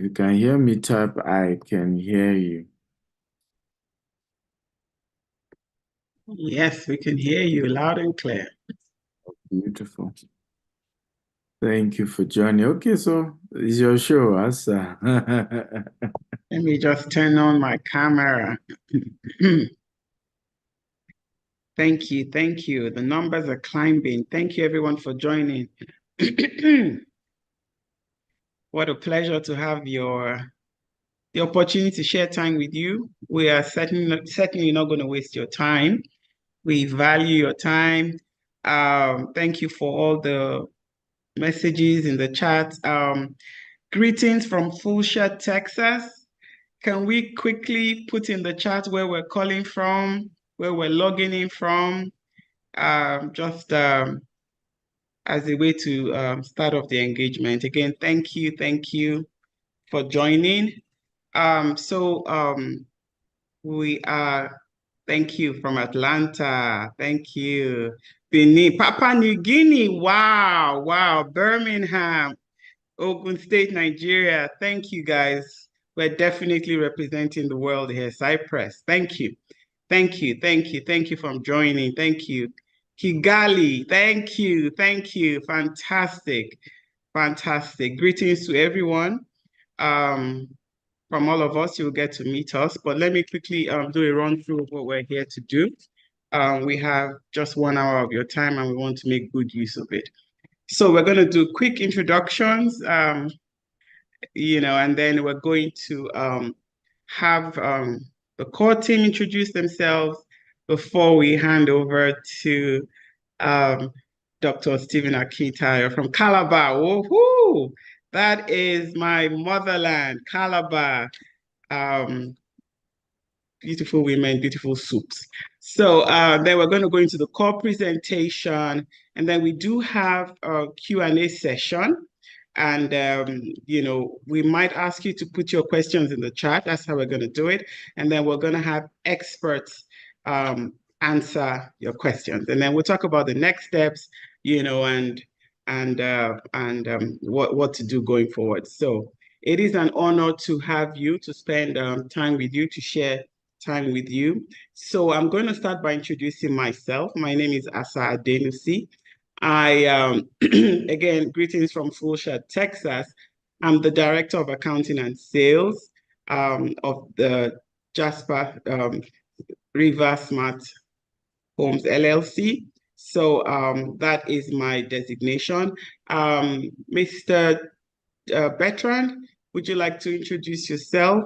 you can hear me, type I can hear you. Yes, we can hear you loud and clear. Beautiful. Thank you for joining. Okay, so it's your show, Asa. Let me just turn on my camera. Thank you. Thank you. The numbers are climbing. Thank you, everyone, for joining. What a pleasure to have the opportunity to share time with you. We are certainly not going to waste your time. We value your time. Thank you for all the messages in the chat. Greetings from Fulsha, Texas. Can we quickly put in the chat where we're calling from, where we're logging in from, just as a way to start off the engagement. Again, thank you for joining. We are, thank you from Atlanta, thank you. Benin, Papua New Guinea, wow, Birmingham, Ogun State, Nigeria. Thank you, guys. We're definitely representing the world here. Cyprus, thank you. Thank you for joining. Thank you. Kigali, thank you. Fantastic. Greetings to everyone. From all of us, you'll get to meet us. But let me quickly do a run through of what we're here to do. We have just 1 hour of your time and we want to make good use of it. So we're going to do quick introductions, and then we're going to have the core team introduce themselves before we hand over to Dr. Stephen Akitayo from Calabar. Woohoo! That is my motherland, Calabar. Beautiful women, beautiful soups. So then we're going to go into the core presentation, and then we do have a Q&A session. And, we might ask you to put your questions in the chat. That's how we're going to do it. And then we're going to have experts answer your questions. And then we'll talk about the next steps, and what to do going forward. So it is an honor to have you, to spend time with you, to share time with you. So I'm going to start by introducing myself. My name is Asa Adenusi. I, again, greetings from Fulsha, Texas. I'm the Director of Accounting and Sales of the Jasper River Smart Homes LLC. So that is my designation. Mr. Bertrand, would you like to introduce yourself?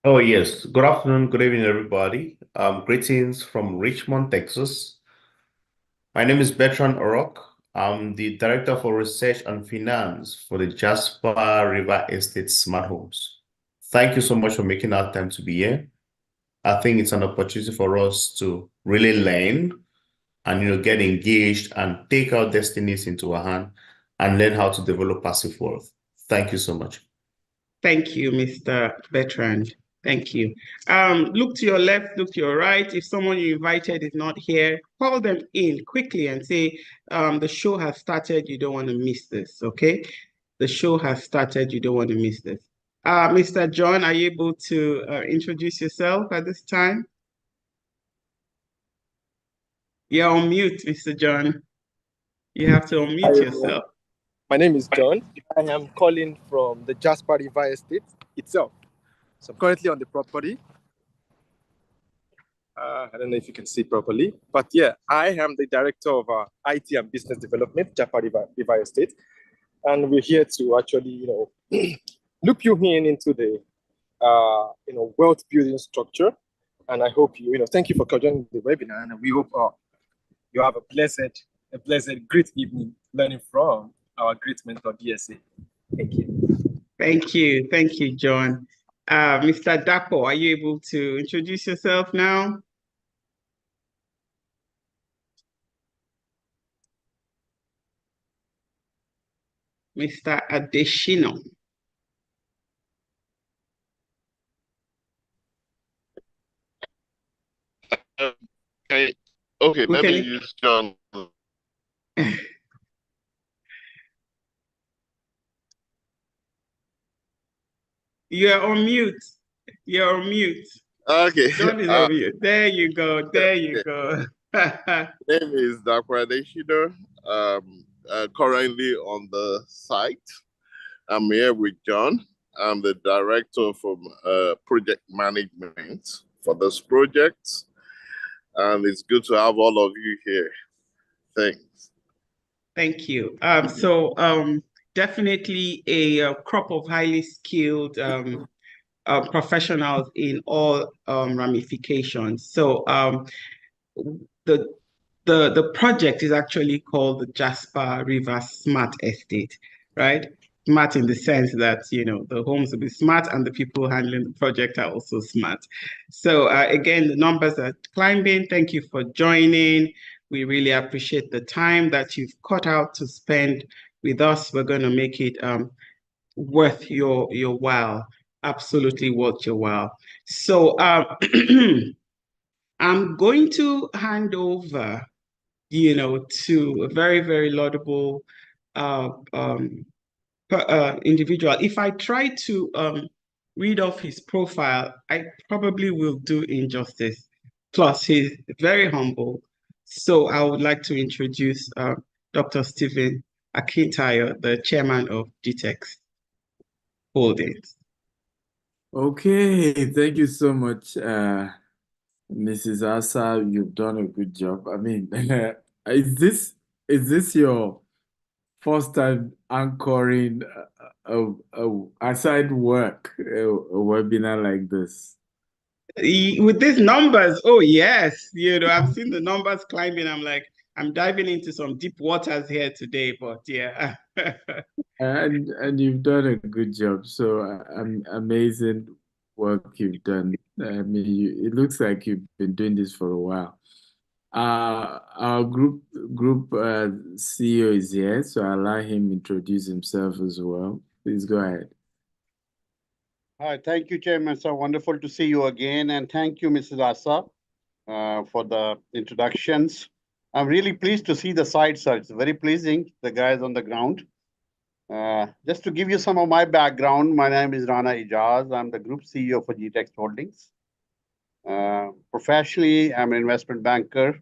Oh, yes. Good afternoon, good evening, everybody. Greetings from Richmond, Texas. My name is Bertrand Orok. I'm the Director for Research and Finance for the Jasper River Estate Smart Homes. Thank you so much for making our time to be here. I think it's an opportunity for us to really learn and get engaged and take our destinies into our hand and learn how to develop passive wealth. Thank you so much. Thank you, Mr. Bertrand. Thank you. Look to your left, look to your right. If someone you invited is not here, call them in quickly and say, the show has started, you don't want to miss this, okay? The show has started, you don't want to miss this. Mr. John, are you able to introduce yourself at this time? You're on mute, Mr. John. You have to unmute yourself. My name is John. I am calling from the Jasper River Estate itself. So I'm currently on the property. I don't know if you can see properly, but yeah, I am the Director of IT and Business Development, Jasper River Estate. And we're here to actually, loop you into the, wealth building structure. And I hope thank you for joining the webinar. And we hope you have a blessed, great evening learning from our great mentor, DSA. Thank you. Thank you, John. Mr. Dapo, are you able to introduce yourself now? Mr. Adeshino. Okay, maybe use John. You're on mute. You're on mute. Okay. John is on mute. There you go. There you go. Name is Dr. Adesina. Currently on the site. I'm here with John. I'm the director from project management for this project. And it's good to have all of you here. Thanks. Thank you. Definitely a crop of highly skilled professionals in all ramifications. So the project is actually called the Jasper River Smart Estate, right? Smart in the sense that, you know, the homes will be smart and the people handling the project are also smart. So again, the numbers are climbing. Thank you for joining. We really appreciate the time that you've cut out to spend with us. We're going to make it worth your while. Absolutely worth your while. So I'm going to hand over, you know, to a very, very laudable individual. If I try to read off his profile, I probably will do injustice. Plus, he's very humble. So I would like to introduce Dr. Stephen Akintayo, the chairman of GTEx Holdings. Okay, thank you so much, Mrs. Asa. You've done a good job. I mean, is this your first time anchoring aside work a webinar like this? With these numbers, oh yes, you know, I've seen the numbers climbing. I'm like, I'm diving into some deep waters here today, but yeah. And you've done a good job. So amazing work you've done. I mean, it looks like you've been doing this for a while. Our group CEO is here, so I'll allow him introduce himself as well. Please go ahead. Hi, thank you, Chairman. So wonderful to see you again, and thank you, Mrs. Asa, for the introductions. I'm really pleased to see the site, sir. It's very pleasing, the guys on the ground. Just to give you some of my background, my name is Rana Ijaz. I'm the Group CEO for GTEx Holdings. Professionally, I'm an investment banker,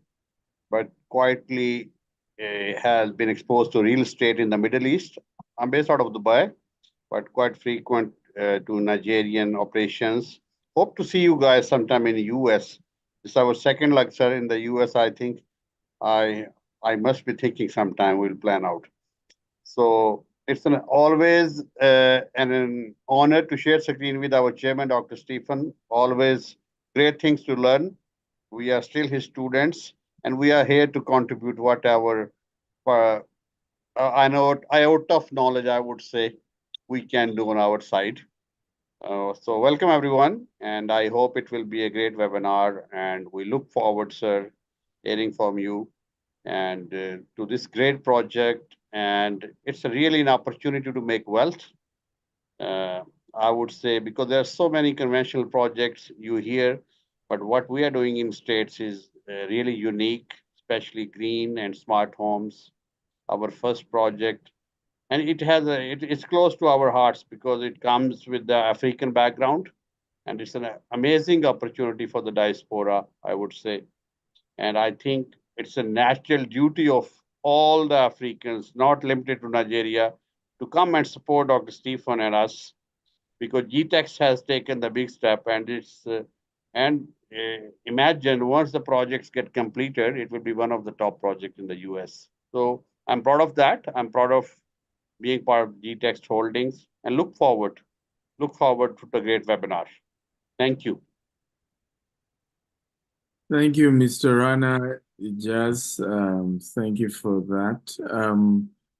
but quietly has been exposed to real estate in the Middle East. I'm based out of Dubai, but quite frequent to Nigerian operations. Hope to see you guys sometime in the US. It's our second lecture in the US. I think I must be thinking sometime we'll plan out. So it's always an honor to share screen with our chairman, Dr. Stephen. Always great things to learn. We are still his students, and we are here to contribute whatever I know out of knowledge, I would say, we can do on our side. So welcome everyone, and I hope it will be a great webinar, and we look forward, sir, hearing from you and to this great project. And it's really an opportunity to make wealth. I would say, because there are so many conventional projects you hear, but what we are doing in States is really unique, especially green and smart homes. Our first project, and it's close to our hearts because it comes with the African background, and it's an amazing opportunity for the diaspora, I would say. And I think it's a natural duty of all the Africans, not limited to Nigeria, to come and support Dr. Stephen and us, because GTEx has taken the big step, and imagine once the projects get completed, it will be one of the top projects in the US. So I'm proud of that. I'm proud of being part of GTEx Holdings, and look forward to the great webinar. Thank you. Thank you, Mr. Rana Ijaz. Thank you for that.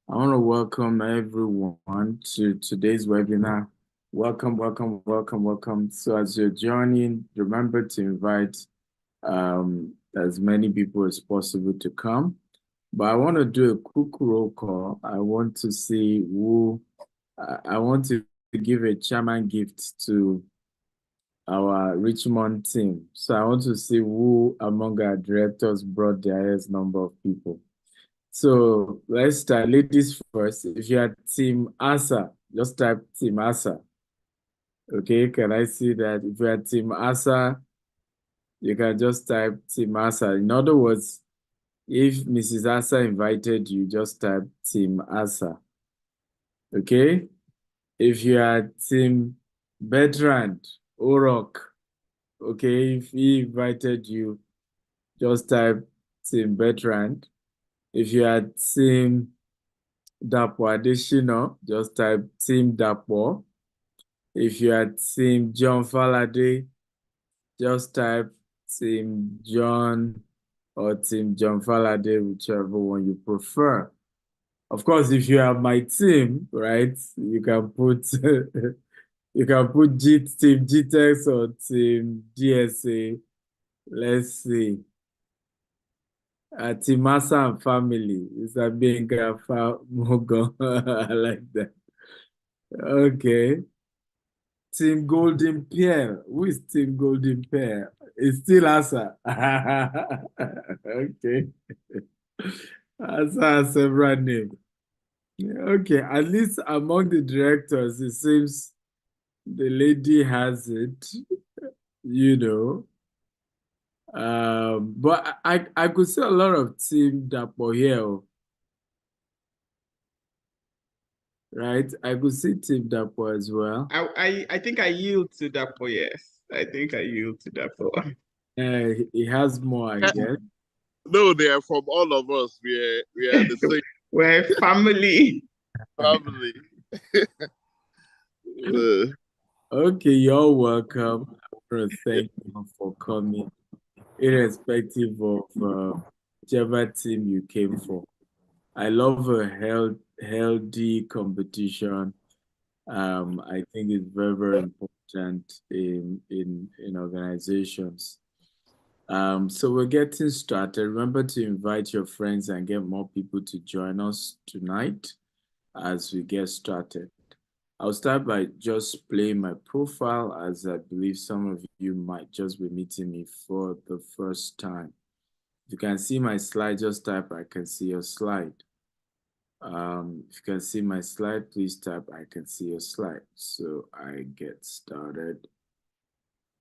I want to welcome everyone to today's webinar. Welcome, welcome, welcome, welcome. So as you're joining, remember to invite as many people as possible to come. But I want to do a quick roll call. I want to see who, I want to give a chairman gift to our Richmond team. So I want to see who among our directors brought the highest number of people. So let's start. Ladies first. If you are Team Asa, just type Team Asa. Okay, can I see that? If you are Team Asa, you can just type Team Asa. In other words, if Mrs. Asa invited you, just type Team Asa. Okay? If you are Team Bertrand Orok, okay, if he invited you, just type Team Bertrand. If you are Team Dapo Adeshina, just type Team Dapo. If you are Team John Falade, just type Team John or Team John Falade, whichever one you prefer. Of course, if you have my team, right, you can put you can put Team GTEx or Team DSA. Let's see. Team Asa and family. It's a big Mogo. I like that. Okay. Team Golden Pear. Who is Team Golden Pear? It's still Asa. Okay. Asa has several names. Okay, at least among the directors, it seems the lady has it, you know. But I could see a lot of Team Dapo here, right? I could see Team Dapo as well. I think I yield to Dapo, yes. I think I yield to Dapo. He has more, I guess. No, they are from all of us. We are the same We're a family. family. Okay, you're welcome. I want to thank you for coming, irrespective of whichever team you came for. I love a healthy competition. I think it's very, very important in organizations. So we're getting started. Remember to invite your friends and get more people to join us tonight as we get started. I'll start by just playing my profile, as I believe some of you might just be meeting me for the first time. If you can see my slide, just type I can see your slide. If you can see my slide, please type I can see your slide. So I get started.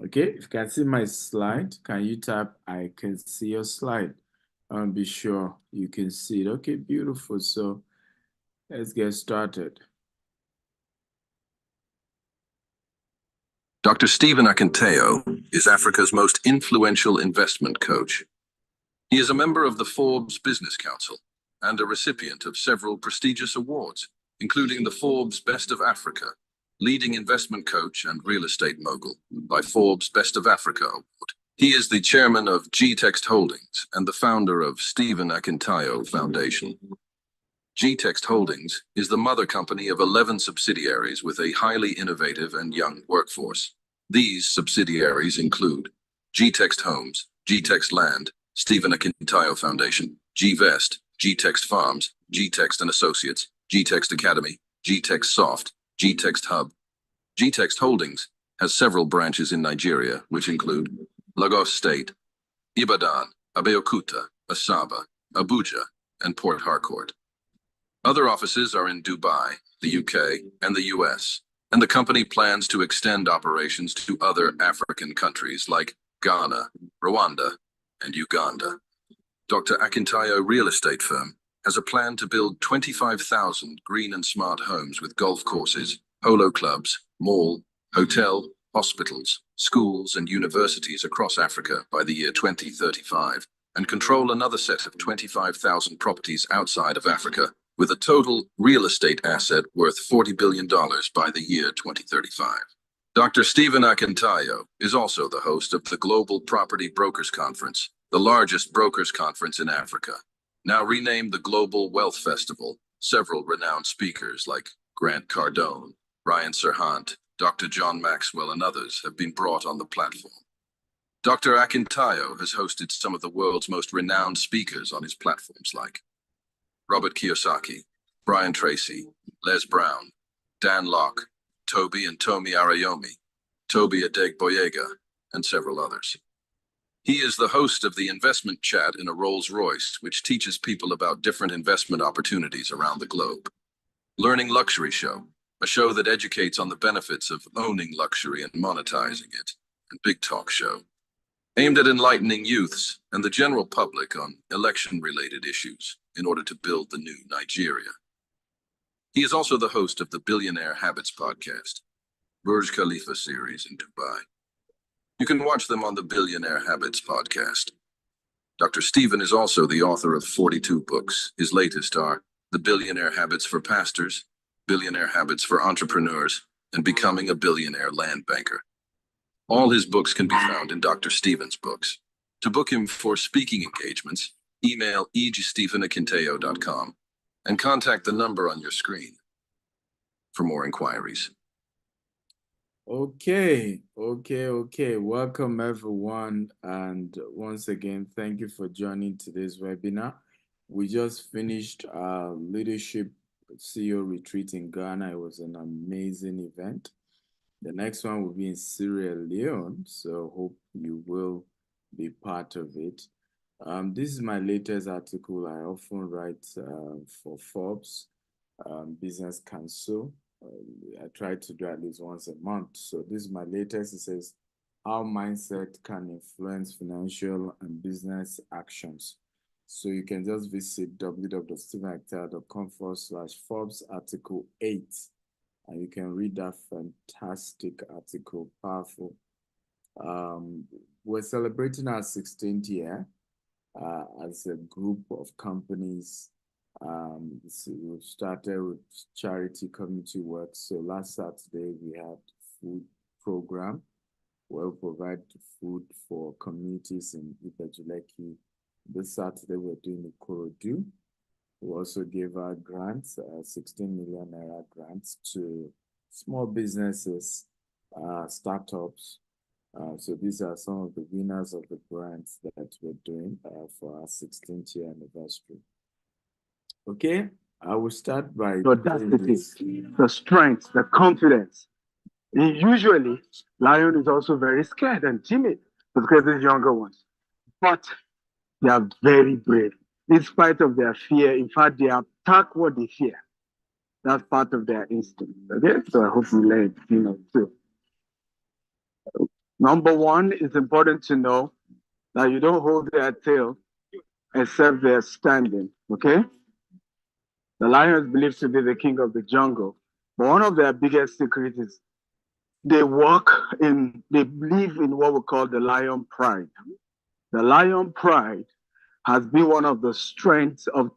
Okay, if you can see my slide, can you type I can see your slide? Be sure you can see it. Okay, beautiful. So let's get started. Dr. Stephen Akintayo is Africa's most influential investment coach. He is a member of the Forbes Business Council and a recipient of several prestigious awards, including the Forbes Best of Africa, Leading Investment Coach and Real Estate Mogul by Forbes Best of Africa Award. He is the chairman of GTExt Holdings and the founder of Stephen Akintayo Foundation. GTExt Holdings is the mother company of 11 subsidiaries with a highly innovative and young workforce. These subsidiaries include GTExt Homes, GTExt Land, Stephen Akintayo Foundation, GVest, GTExt Farms, GTExt and Associates, GTExt Academy, GTExt Soft, GTExt Hub. GTExt Holdings has several branches in Nigeria, which include Lagos State, Ibadan, Abeokuta, Asaba, Abuja, and Port Harcourt. Other offices are in Dubai, the UK, and the US, and the company plans to extend operations to other African countries like Ghana, Rwanda, and Uganda. Dr. Akintayo Real Estate Firm has a plan to build 25,000 green and smart homes with golf courses, polo clubs, mall, hotel, hospitals, schools, and universities across Africa by the year 2035, and control another set of 25,000 properties outside of Africa, with a total real estate asset worth $40 billion by the year 2035. Dr. Stephen Akintayo is also the host of the Global Property Brokers Conference, the largest brokers conference in Africa. Now renamed the Global Wealth Festival, several renowned speakers like Grant Cardone, Ryan Serhant, Dr. John Maxwell, and others have been brought on the platform. Dr. Akintayo has hosted some of the world's most renowned speakers on his platforms like Robert Kiyosaki, Brian Tracy, Les Brown, Dan Locke, Toby and Tomi Arayomi, Toby Adegboyega, and several others. He is the host of the Investment Chat in a Rolls-Royce, which teaches people about different investment opportunities around the globe. Learning Luxury Show, a show that educates on the benefits of owning luxury and monetizing it, and Big Talk Show, aimed at enlightening youths and the general public on election-related issues in order to build the new Nigeria. He is also the host of the Billionaire Habits podcast, Burj Khalifa series in Dubai. You can watch them on the Billionaire Habits podcast. Dr. Stephen is also the author of 42 books. His latest are The Billionaire Habits for Pastors, Billionaire Habits for Entrepreneurs, and Becoming a Billionaire Land Banker. All his books can be found in Dr. Stephen's books. To book him for speaking engagements, email ejstephen@kinteo.com and contact the number on your screen for more inquiries. Okay. Welcome, everyone. And once again, thank you for joining today's webinar. We just finished our leadership CEO retreat in Ghana. It was an amazing event. The next one will be in Sierra Leone, so hope you will be part of it. This is my latest article. I often write for Forbes Business Council. I try to do at least once a month. So this is my latest. It says, how mindset can influence financial and business actions. So you can just visit www.stephenactel.com/Forbes article 8. And you can read that fantastic article, powerful. We're celebrating our 16th year as a group of companies. So we started with charity community work. So last Saturday, we had food program where we provide food for communities in Ibejuleki. This Saturday, we're doing Ikorodu. We also gave out grants, 16 million naira grants to small businesses, startups. So these are some of the winners of the grants that we're doing for our 16th year anniversary. Okay, I will start by the audacity, the strength, the confidence. And usually, lion is also very scared and timid because these younger ones, but they are very brave. In spite of their fear, in fact, they attack what they fear. That's part of their instinct. Okay, so I hope you learn, too. Number one, it's important to know that you don't hold their tail except they're standing. Okay. The lion is believed to be the king of the jungle, but one of their biggest secrets is they believe in what we call the lion pride. The lion pride has been one of the strengths of.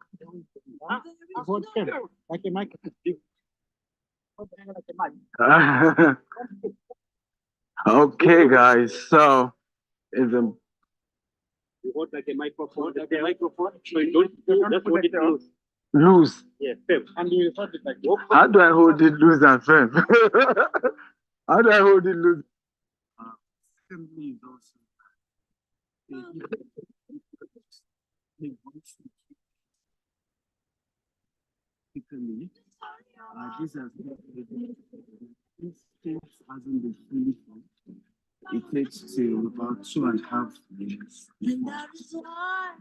Okay, guys, so is a. You hold like a microphone, so you don't just hold it loose. Loose. Yeah, firm. And you hold it like this. How do I hold it loose and firm? How do I hold it loose? Assembly is also. This stage hasn't been fully formed. It takes till about 2.5 years.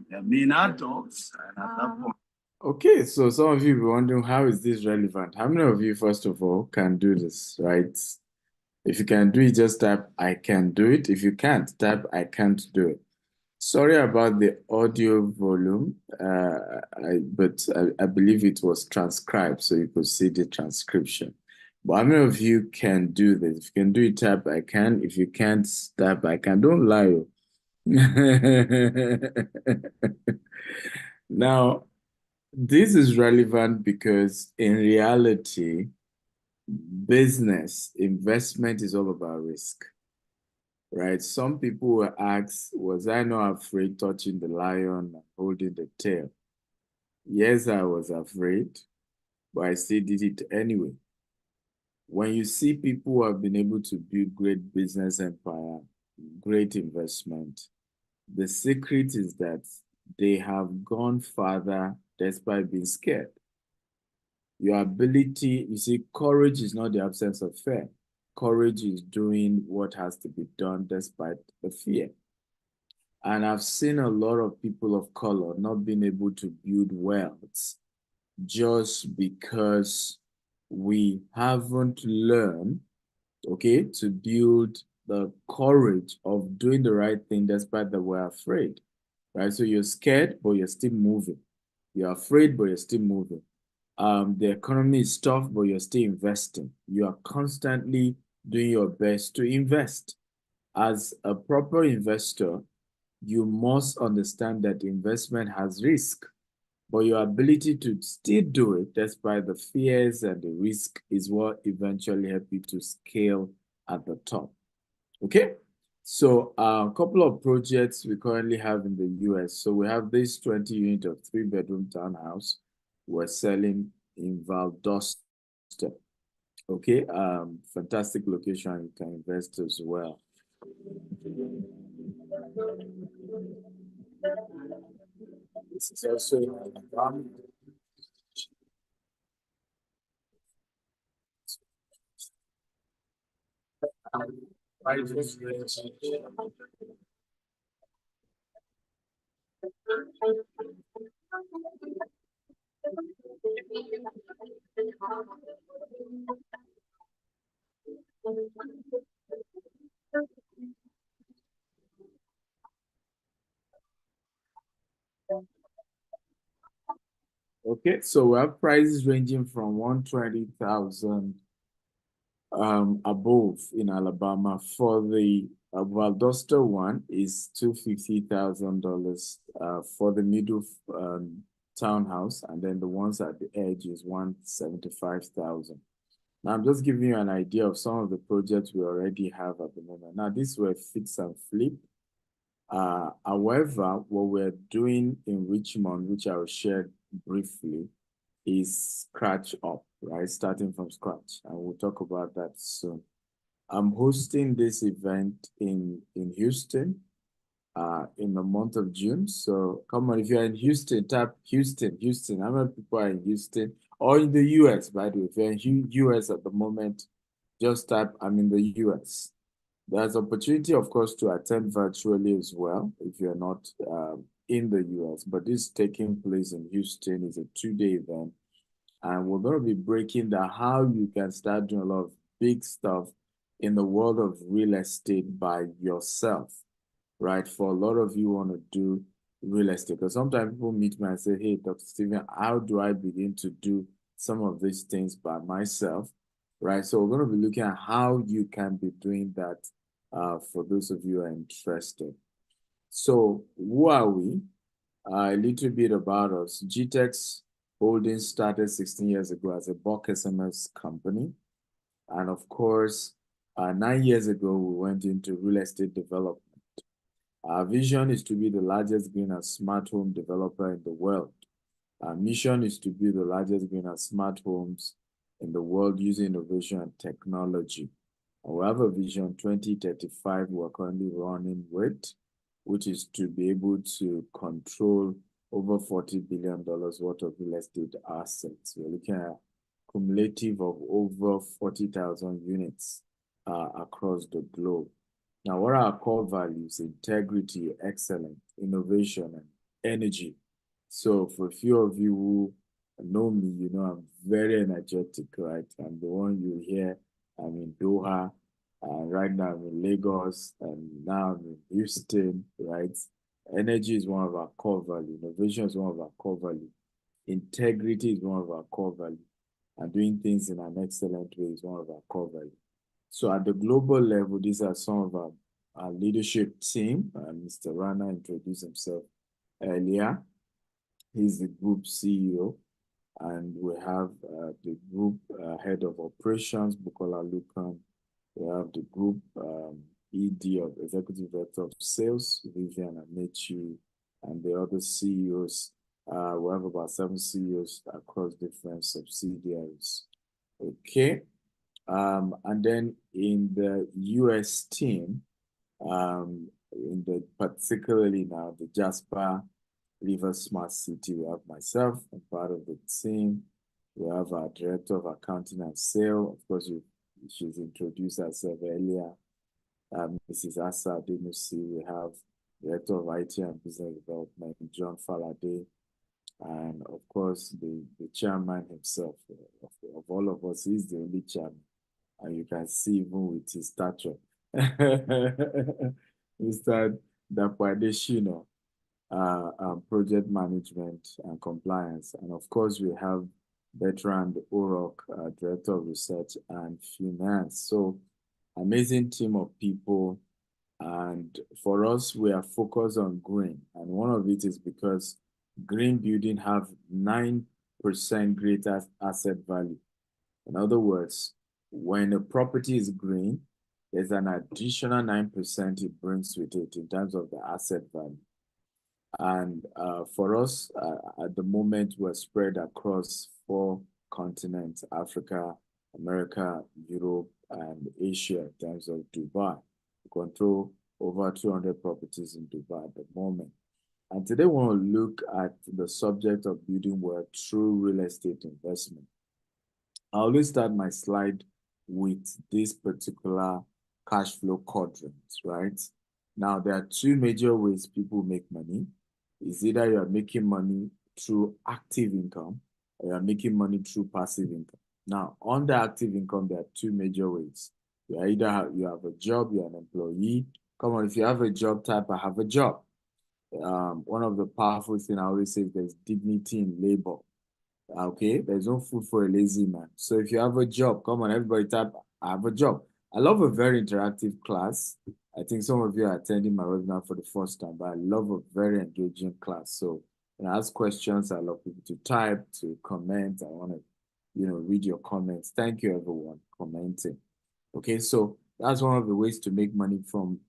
They're being adults, and at that point. Okay, so some of you will be wondering, how is this relevant? How many of you, first of all, can do this, right? If you can do it, just type, I can do it. If you can't, type, I can't do it. Sorry about the audio volume, but I believe it was transcribed, so you could see the transcription. But how many of you can do this? If you can do it, type, I can. If you can't, type, I can. Don't lie. Now, this is relevant because in reality, business investment is all about risk, right? Some people will ask, was I not afraid touching the lion and holding the tail? Yes, I was afraid, but I still did it anyway. When you see people who have been able to build great business empire, great investment, the secret is that they have gone farther despite being scared. Your ability, you see, courage is not the absence of fear. Courage is doing what has to be done despite the fear. And I've seen a lot of people of color not being able to build wealth just because we haven't learned, okay, to build the courage of doing the right thing despite that we're afraid, right? So you're scared, but you're still moving. You're afraid, but you're still moving. The economy is tough, but you're still investing. You are constantly doing your best to invest. As a proper investor, you must understand that investment has risk, but your ability to still do it despite the fears and the risk is what eventually help you to scale at the top. Okay? So a couple of projects we currently have in the US. So we have this 20 unit of 3-bedroom townhouse we're selling in Valdosta. Okay, fantastic location. You can invest as well. This is also in Alabama. Okay, so we have prices ranging from 120,000 above in Alabama. For the Valdosta one is $250,000 for the middle townhouse, and then the ones at the edge is 175,000. Now I'm just giving you an idea of some of the projects we already have at the moment. Now these were fix and flip. However, what we're doing in Richmond, which I will share briefly, is scratch up, right? Starting from scratch, and we'll talk about that soon. I'm hosting this event in Houston in the month of June. So come on, if you're in Houston, tap Houston. How many people are in Houston? Or in the US, by the way. If you're in US at the moment, just type I'm in the US. There's opportunity, of course, to attend virtually as well if you're not in the US, but this is taking place in Houston. It's a 2-day event, and we're going to be breaking down how you can start doing a lot of big stuff in the world of real estate by yourself, right? For a lot of you want to do real estate, because sometimes people meet me and say, hey, Dr. Stephen, how do I begin to do some of these things by myself, right? So we're going to be looking at how you can be doing that for those of you who are interested. So who are we? A little bit about us. GTEx Holdings started 16 years ago as a bulk SMS company. And of course, 9 years ago, we went into real estate development. Our vision is to be the largest green and smart home developer in the world. Our mission is to be the largest green and smart homes in the world using innovation and technology. We have a vision 2035 we're currently running with, which is to be able to control over $40 billion worth of real estate assets. We're looking at cumulative of over 40,000 units across the globe. Now, what are our core values? Integrity, excellence, innovation, and energy. So for a few of you who know me, you know I'm very energetic, right? I'm the one you hear. I'm in Doha, right now I'm in Lagos, and now I'm in Houston, right? Energy is one of our core values. Innovation is one of our core values. Integrity is one of our core values. And doing things in an excellent way is one of our core values. So at the global level, these are some of our leadership team. Mr. Rana introduced himself earlier. He's the group CEO. And we have the group head of operations, Bukola Lukan. We have the group ED of Executive Director of Sales, Vivian Amechi, and the other CEOs. We have about 7 CEOs across different subsidiaries. Okay. And then in the US team, particularly now the Jasper River Smart City, we have myself, I'm part of the team. We have our Director of Accounting and Sales. Of course, she's introduced herself earlier. Mrs. Asa Adenusi. We have Director of IT and Business Development, John Faladay. And of course, the chairman himself of all of us, he's the only chairman. And you can see even with his stature. Mr. Dakwade Shino, project management and compliance. And of course, we have Bertrand Orok, Director of Research and Finance. So amazing team of people. And for us, we are focused on green. And one of it is because green building have 9% greater asset value. In other words, when a property is green, there's an additional 9% it brings with it in terms of the asset value. And for us, at the moment, we're spread across 4 continents: Africa, America, Europe, and Asia in terms of Dubai. We control over 200 properties in Dubai at the moment. And today we want to look at the subject of building wealth through real estate investment. I always start my slide with this particular cash flow quadrant, right? Now, there are 2 major ways people make money. It's either you're making money through active income or you're making money through passive income. Now, on the active income, there are 2 major ways. You have a job, you're an employee. Come on, if you have a job, type I have a job. One of the powerful things I always say is there's dignity in labor. Okay, there's no food for a lazy man. So if you have a job, come on, everybody type I have a job. I love a very interactive class. I think some of you are attending my webinar for the first time, but I love a very engaging class. So when I ask questions, I love people to type, to comment. I want to, read your comments. Thank you, everyone, commenting. Okay, so that's one of the ways to make money from,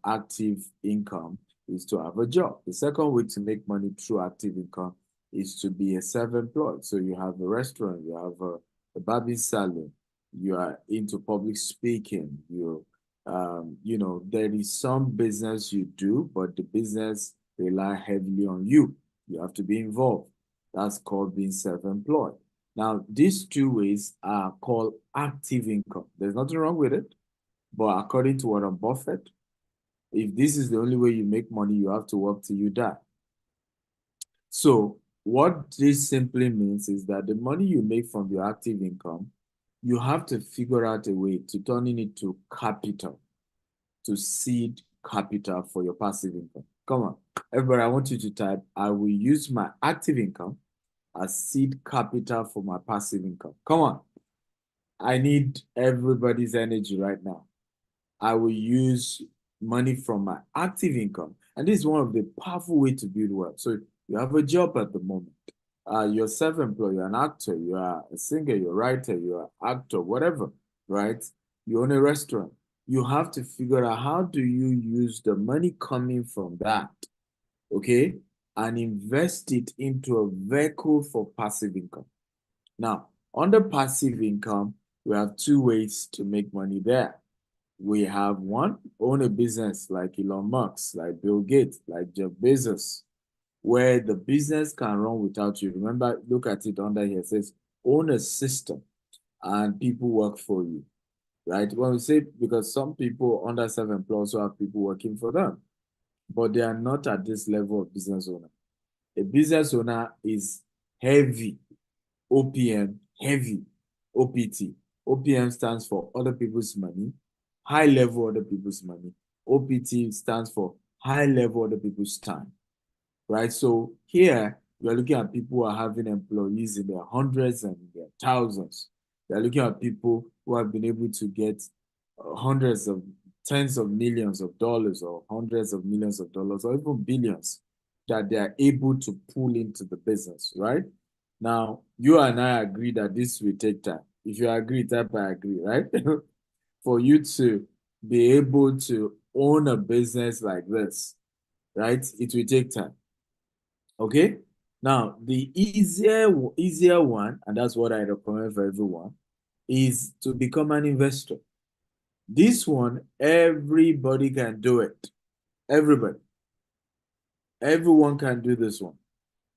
active income is to have a job. The second way to make money through active income is to be a self-employed. So you have a restaurant, you have a barber salon, you are into public speaking, there is some business you do, but the business rely heavily on you. You have to be involved. That's called being self-employed. Now, these 2 ways are called active income. There's nothing wrong with it, but according to Warren Buffett, if this is the only way you make money, you have to work till you die. So what this simply means is that the money you make from your active income, you have to figure out a way to turn it into capital, to seed capital for your passive income. Come on, everybody, I want you to type, I will use my active income as seed capital for my passive income. Come on, I need everybody's energy right now. I will use money from my active income. And this is one of the powerful ways to build wealth. So you have a job at the moment. You're self-employed, you're an actor, you are a singer, you're a writer, you're an actor, whatever, right? You own a restaurant. You have to figure out how do you use the money coming from that, okay, and invest it into a vehicle for passive income. Now, under passive income, we have 2 ways to make money there. We have one, own a business like Elon Musk, like Bill Gates, like Jeff Bezos, where the business can run without you. Remember, look at it under here. It says, own a system and people work for you, right? When we say, because some people under self-employed also have people working for them, but they are not at this level of business owner. A business owner is heavy OPM, heavy OPT. OPM stands for other people's money, high level other people's money. OPT stands for high level other people's time, right? So here you're looking at people who are having employees in their hundreds and their thousands. You're looking at people who have been able to get hundreds of tens of millions of dollars or hundreds of millions of dollars or even billions that they are able to pull into the business, right? Now, you and I agree that this will take time. If you agree, type I agree, right? For you to be able to own a business like this, right? It will take time. Okay? Now, the easier one, and that's what I recommend for everyone, is to become an investor. This one, everybody can do it. Everybody. Everyone can do this one.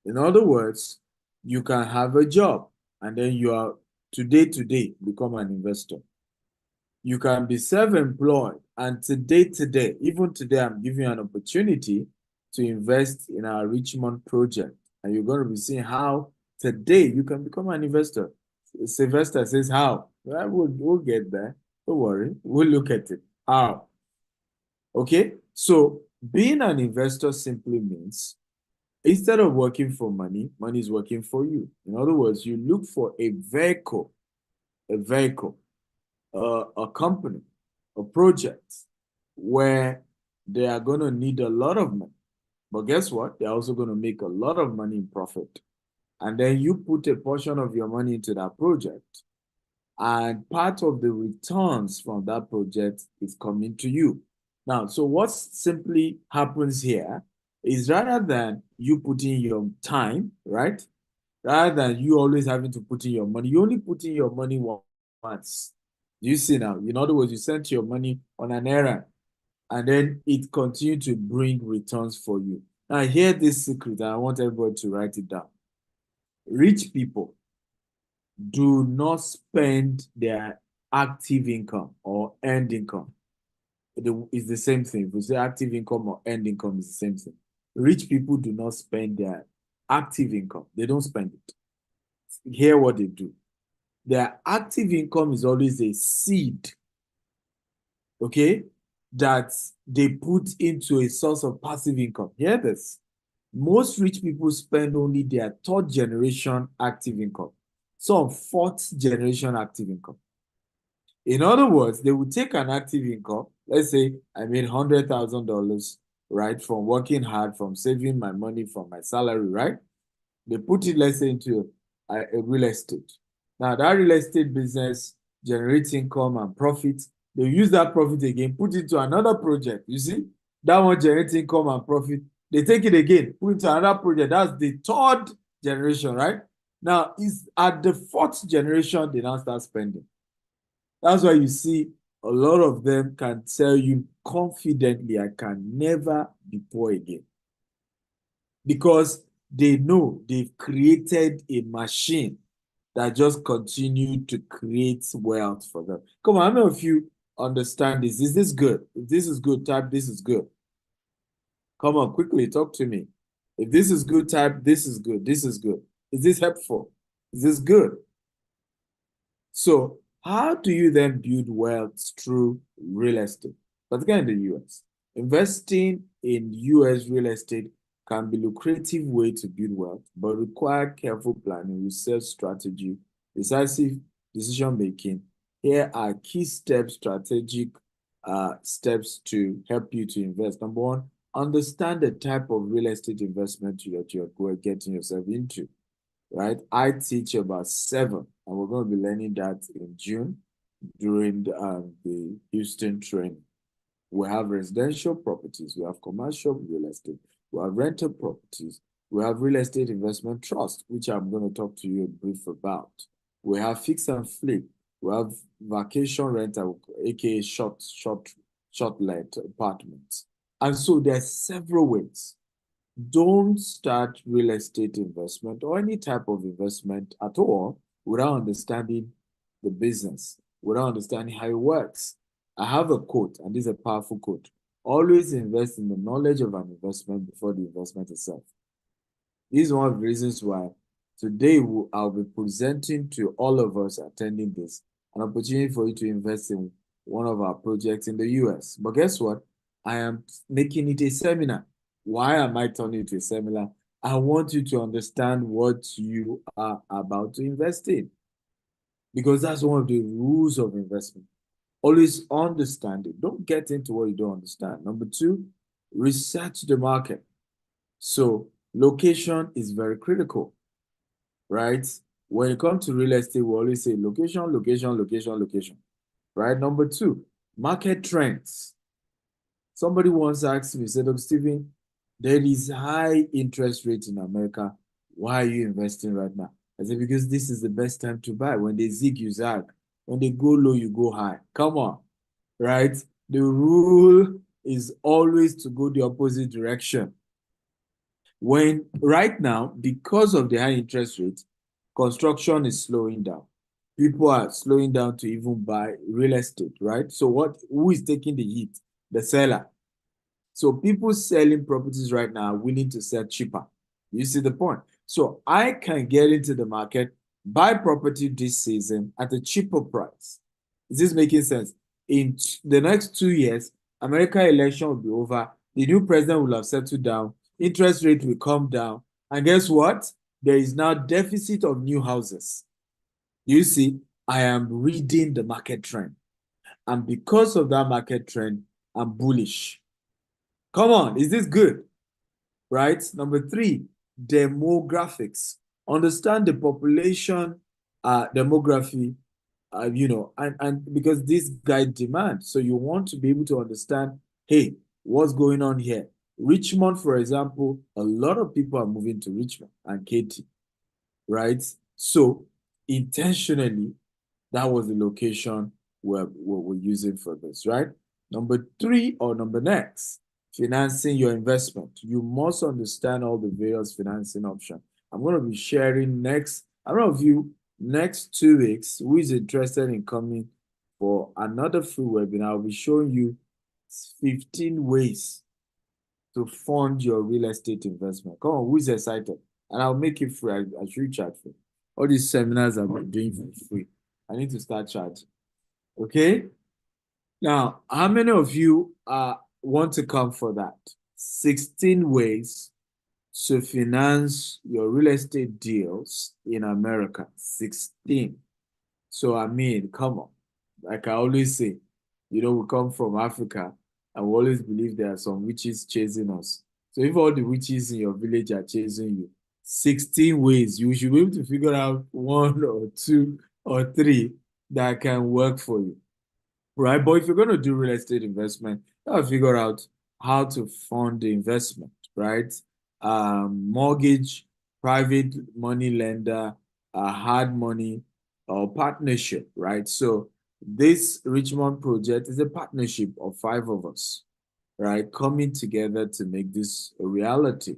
In other words, you can have a job and then you are today become an investor. You can be self-employed and today, even today, I'm giving you an opportunity to invest in our Richmond project And you're going to be seeing how today you can become an investor. Sylvester says how. Well, we'll get there. Don't worry. We'll look at it. How? Okay? So being an investor simply means instead of working for money, money is working for you. In other words, you look for a vehicle, a company, a project where they are going to need a lot of money. But guess what? They're also going to make a lot of money in profit. And then you put a portion of your money into that project. And part of the returns from that project is coming to you. Now, so what simply happens here is rather than you putting your time, right? Rather than you always having to put in your money, you only put in your money once. You see now, in other words, you sent your money on an errand and then it continues to bring returns for you. Now, hear this secret, and I want everybody to write it down. Rich people do not spend their active income or earned income. It's the same thing. If we say active income or earned income, is the same thing. Rich people do not spend their active income. They don't spend it. Hear what they do. Their active income is always a seed, okay, that they put into a source of passive income. Hear this. Most rich people spend only their third generation active income, some fourth generation active income. In other words, they will take an active income. Let's say I made $100,000, right, from working hard, from saving my money from my salary, right? They put it, let's say, into a real estate. Now, that real estate business generates income and profit. They use that profit again, put it to another project. You see, that one generates income and profit. They take it again, put it to another project. That's the third generation, right? Now, it's at the fourth generation they now start spending. That's why you see a lot of them can tell you confidently, I can never be poor again. Because they know they've created a machine that just continued to create wealth for them. Come on, how many of you understand this? Is this good? If this is good, type this is good. Come on, quickly, talk to me. If this is good, type this is good. This is good. Is this helpful? Is this good? So how do you then build wealth through real estate? Particularly in the US. Investing in US real estate can be a lucrative way to build wealth, but require careful planning, research strategy, decisive decision-making. Here are key steps, strategic steps to help you to invest. Number one, understand the type of real estate investment that you're getting yourself into, right? I teach about 7, and we're going to be learning that in June during the Houston training. We have residential properties, we have commercial real estate, we have rental properties, we have real estate investment trust, which I'm going to talk to you a brief about. We have fix and flip, we have vacation rental, aka short-let apartments. And so there's several ways. Don't start real estate investment or any type of investment at all without understanding the business, without understanding how it works. I have a quote, and this is a powerful quote. Always invest in the knowledge of an investment before the investment itself. This is one of the reasons why today I'll be presenting to all of us attending this an opportunity for you to invest in one of our projects in the US. But guess what? I am making it a seminar. Why am I turning it to a seminar? I want you to understand what you are about to invest in. Because that's one of the rules of investment. Always understand it. Don't get into what you don't understand. Number 2, research the market. So location is very critical, right? When it comes to real estate, we always say location, location, location, location, right? Number 2, market trends. Somebody once asked me, said, "Dr. Stephen, there is high interest rate in America. Why are you investing right now?" I said, because this is the best time to buy. When they zig, you zag. When they go low, you go high. Come on, right? The rule is always to go the opposite direction. When right now, because of the high interest rate, construction is slowing down. People are slowing down to even buy real estate, right? So who is taking the hit? The seller. So people selling properties right now are willing to sell cheaper. You see the point? So I can get into the market, buy property this season at a cheaper price. Is this making sense? In the next 2 years, American election will be over. The new president will have settled down. Interest rate will come down. And guess what? There is now deficit of new houses. You see, I am reading the market trend. And because of that market trend, I'm bullish. Come on, is this good? Right? Number 3, demographics. Understand the population demography, and because this guide demand. So you want to be able to understand, hey, what's going on here? Richmond, for example, a lot of people are moving to Richmond and Katy, right? So intentionally, that was the location we're using for this, right? Number 3 or number next, financing your investment. You must understand all the various financing options. I'm going to be sharing next, I don't know if you, next 2 weeks, who is interested in coming for another free webinar. I'll be showing you 15 ways to fund your real estate investment. Come on, who is excited? And I'll make it free. I should charge for all these seminars I've been doing for free. I need to start charging. Okay? Now, how many of you want to come for that? 16 ways to finance your real estate deals in America. 16. So, I mean, come on. Like I always say, we come from Africa and we always believe there are some witches chasing us. So if all the witches in your village are chasing you, 16 ways, you should be able to figure out 1 or 2 or 3 that can work for you, right? But if you're going to do real estate investment, you gotta figure out how to fund the investment, right? Mortgage, private money lender, hard money, or partnership, right? So this Richmond project is a partnership of 5 of us, right? Coming together to make this a reality,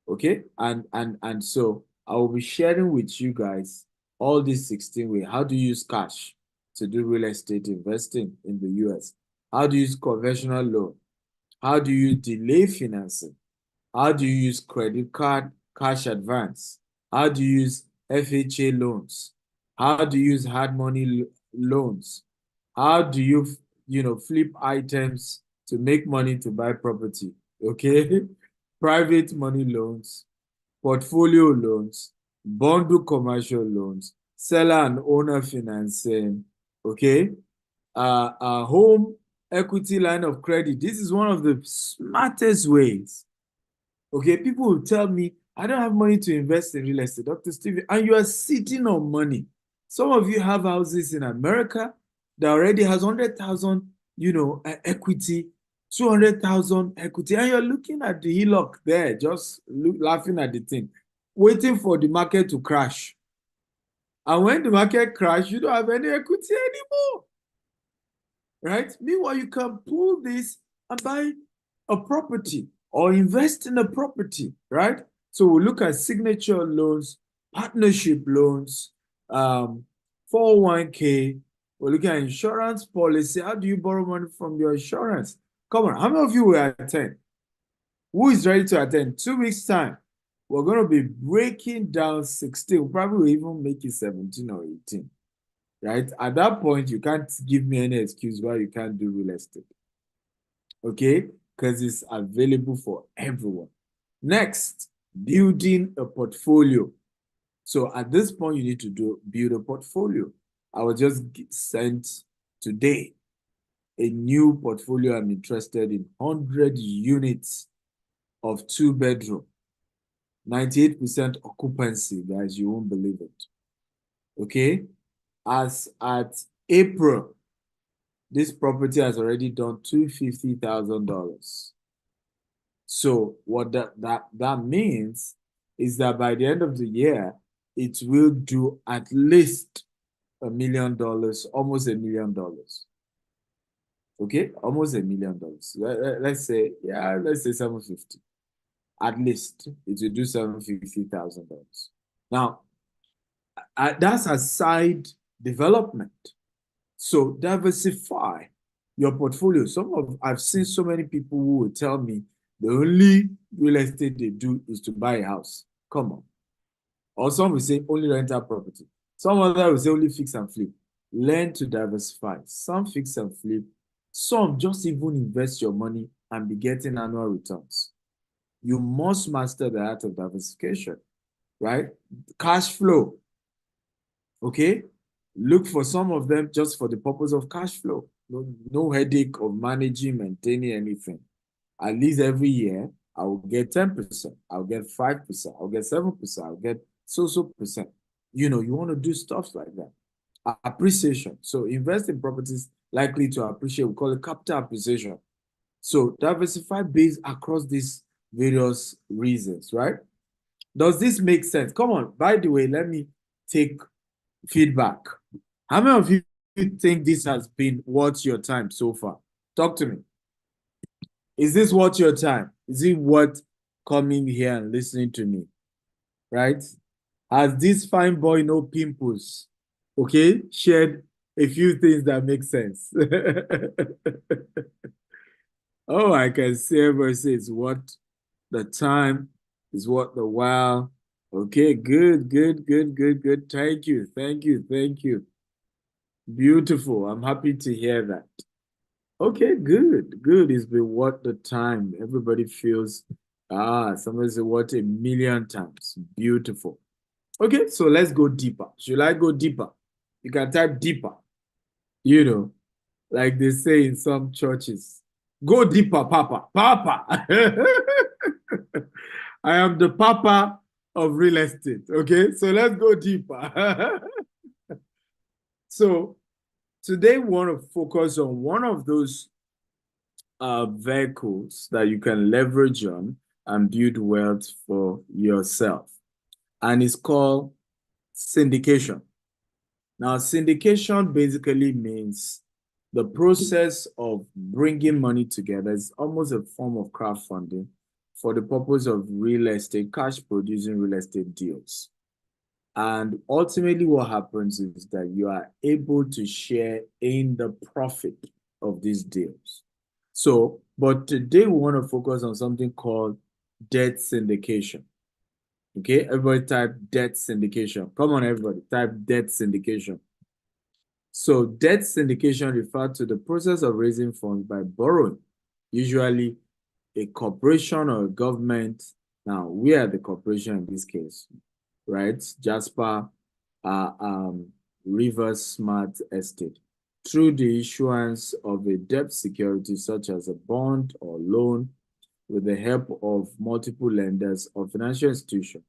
okay? And so I will be sharing with you guys all these 16 ways. How do you use cash to do real estate investing in the US? How do you use conventional loan? How do you delay financing? How do you use credit card, cash advance? How do you use FHA loans? How do you use hard money loans? How do you, flip items to make money to buy property? Okay? Private money loans, portfolio loans, bundle commercial loans, seller and owner financing, okay? Home equity line of credit. This is one of the smartest ways. Okay, people will tell me, I don't have money to invest in real estate, Dr. Stevie, and you are sitting on money. Some of you have houses in America that already has 100,000, equity, 200,000 equity, and you're looking at the HELOC there, just laughing at the thing, waiting for the market to crash. And when the market crashes, you don't have any equity anymore, right? Meanwhile, you can pull this and buy a property or invest in a property, right? So we'll look at signature loans, partnership loans, 401k. We're looking at insurance policy. How do you borrow money from your insurance? Come on, how many of you will attend? Who is ready to attend? 2 weeks' time, we're going to be breaking down 16. We'll probably even make it 17 or 18, right? At that point, you can't give me any excuse why you can't do real estate, okay? Because it's available for everyone. Next, building a portfolio. So at this point, you need to build a portfolio. I was just sent today a new portfolio. I'm interested in 100 units of 2-bedroom, 98% occupancy, guys. You won't believe it. Okay, as at April, this property has already done $250,000. So what that means is that by the end of the year, it will do at least $1 million, almost $1 million. Okay, almost $1 million. Let's say 750. At least it will do $750,000. Now, that's a side development. So diversify your portfolio. I've seen so many people who will tell me the only real estate they do is to buy a house. Come on. Or some will say only rental property. Some other will say only fix and flip. Learn to diversify. Some fix and flip. Some just even invest your money and be getting annual returns. You must master the art of diversification, right? Cash flow. Okay? Look for some of them just for the purpose of cash flow. No headache of managing, maintaining anything. At least every year, I will get 10%, I'll get 5%, I'll get 7%, I'll get so percent. You know, you want to do stuff like that. Appreciation. So invest in properties likely to appreciate. We call it capital appreciation. So diversify based across these various reasons, right? Does this make sense? Come on. By the way, let me take feedback. How many of you think this has been worth your time so far? Talk to me. Is this worth your time? Is it worth coming here and listening to me? Right? Has this fine boy, no pimples, okay, shared a few things that make sense? Oh, I can see everybody say it's worth the time, is worth the while. Okay, good. Thank you. Beautiful. I'm happy to hear that. Okay, good. It's been worth the time. Everybody feels, somebody said what a million times. Beautiful. Okay, so let's go deeper. Should I go deeper? You can type deeper. You know, like they say in some churches, go deeper, Papa. Papa. I am the Papa of real estate. Okay, so let's go deeper. So today we want to focus on one of those vehicles that you can leverage on and build wealth for yourself. And it's called syndication. Now, syndication basically means the process of bringing money together. It's almost a form of crowdfunding for the purpose of real estate, cash-producing real estate deals. And ultimately what happens is that you are able to share in the profit of these deals. So, but today we want to focus on something called debt syndication. Okay, everybody type debt syndication. Come on, everybody, type debt syndication. So debt syndication refers to the process of raising funds by borrowing, usually a corporation or a government. Now, we are the corporation in this case, right? Jasper Rivers Smart Estate, through the issuance of a debt security such as a bond or loan with the help of multiple lenders or financial institutions.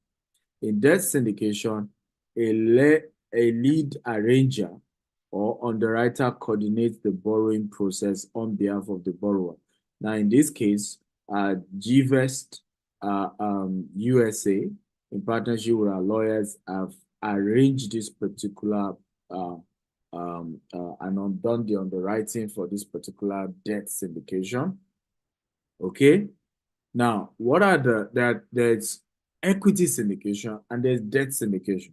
In debt syndication, a lead arranger or underwriter coordinates the borrowing process on behalf of the borrower. Now, in this case, GVest USA, in partnership with our lawyers, have arranged this particular and done the underwriting for this particular debt syndication. Okay. Now, what are there's equity syndication and there's debt syndication,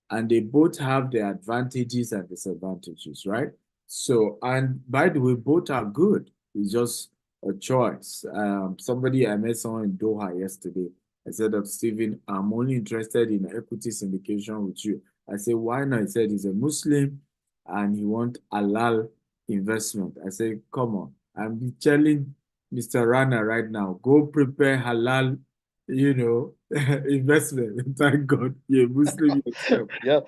and they both have their advantages and disadvantages, right? So, and by the way, both are good. It's just a choice. Somebody, I met someone in Doha yesterday. I said, Stephen, I'm only interested in equity syndication with you. I said, why not? He said he's a Muslim and he wants halal investment. I said, come on. I'm telling Mr. Rana right now, go prepare halal, you know, investment. Thank God you're Muslim yourself. Yeah.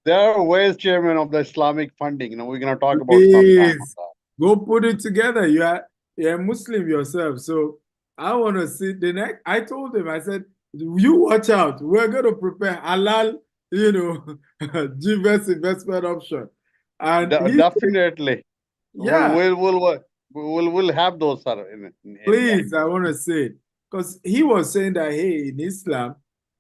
There are ways, Chairman, of the Islamic funding. You know, we're going to talk about sometime. Go put it together. You're a Muslim yourself. So I want to see the next. I told him, I said, you watch out. We're going to prepare halal, you know, GVest investment option. And definitely. Yeah. We'll have those, sir. Please, I want to say, because he was saying that, hey, in Islam,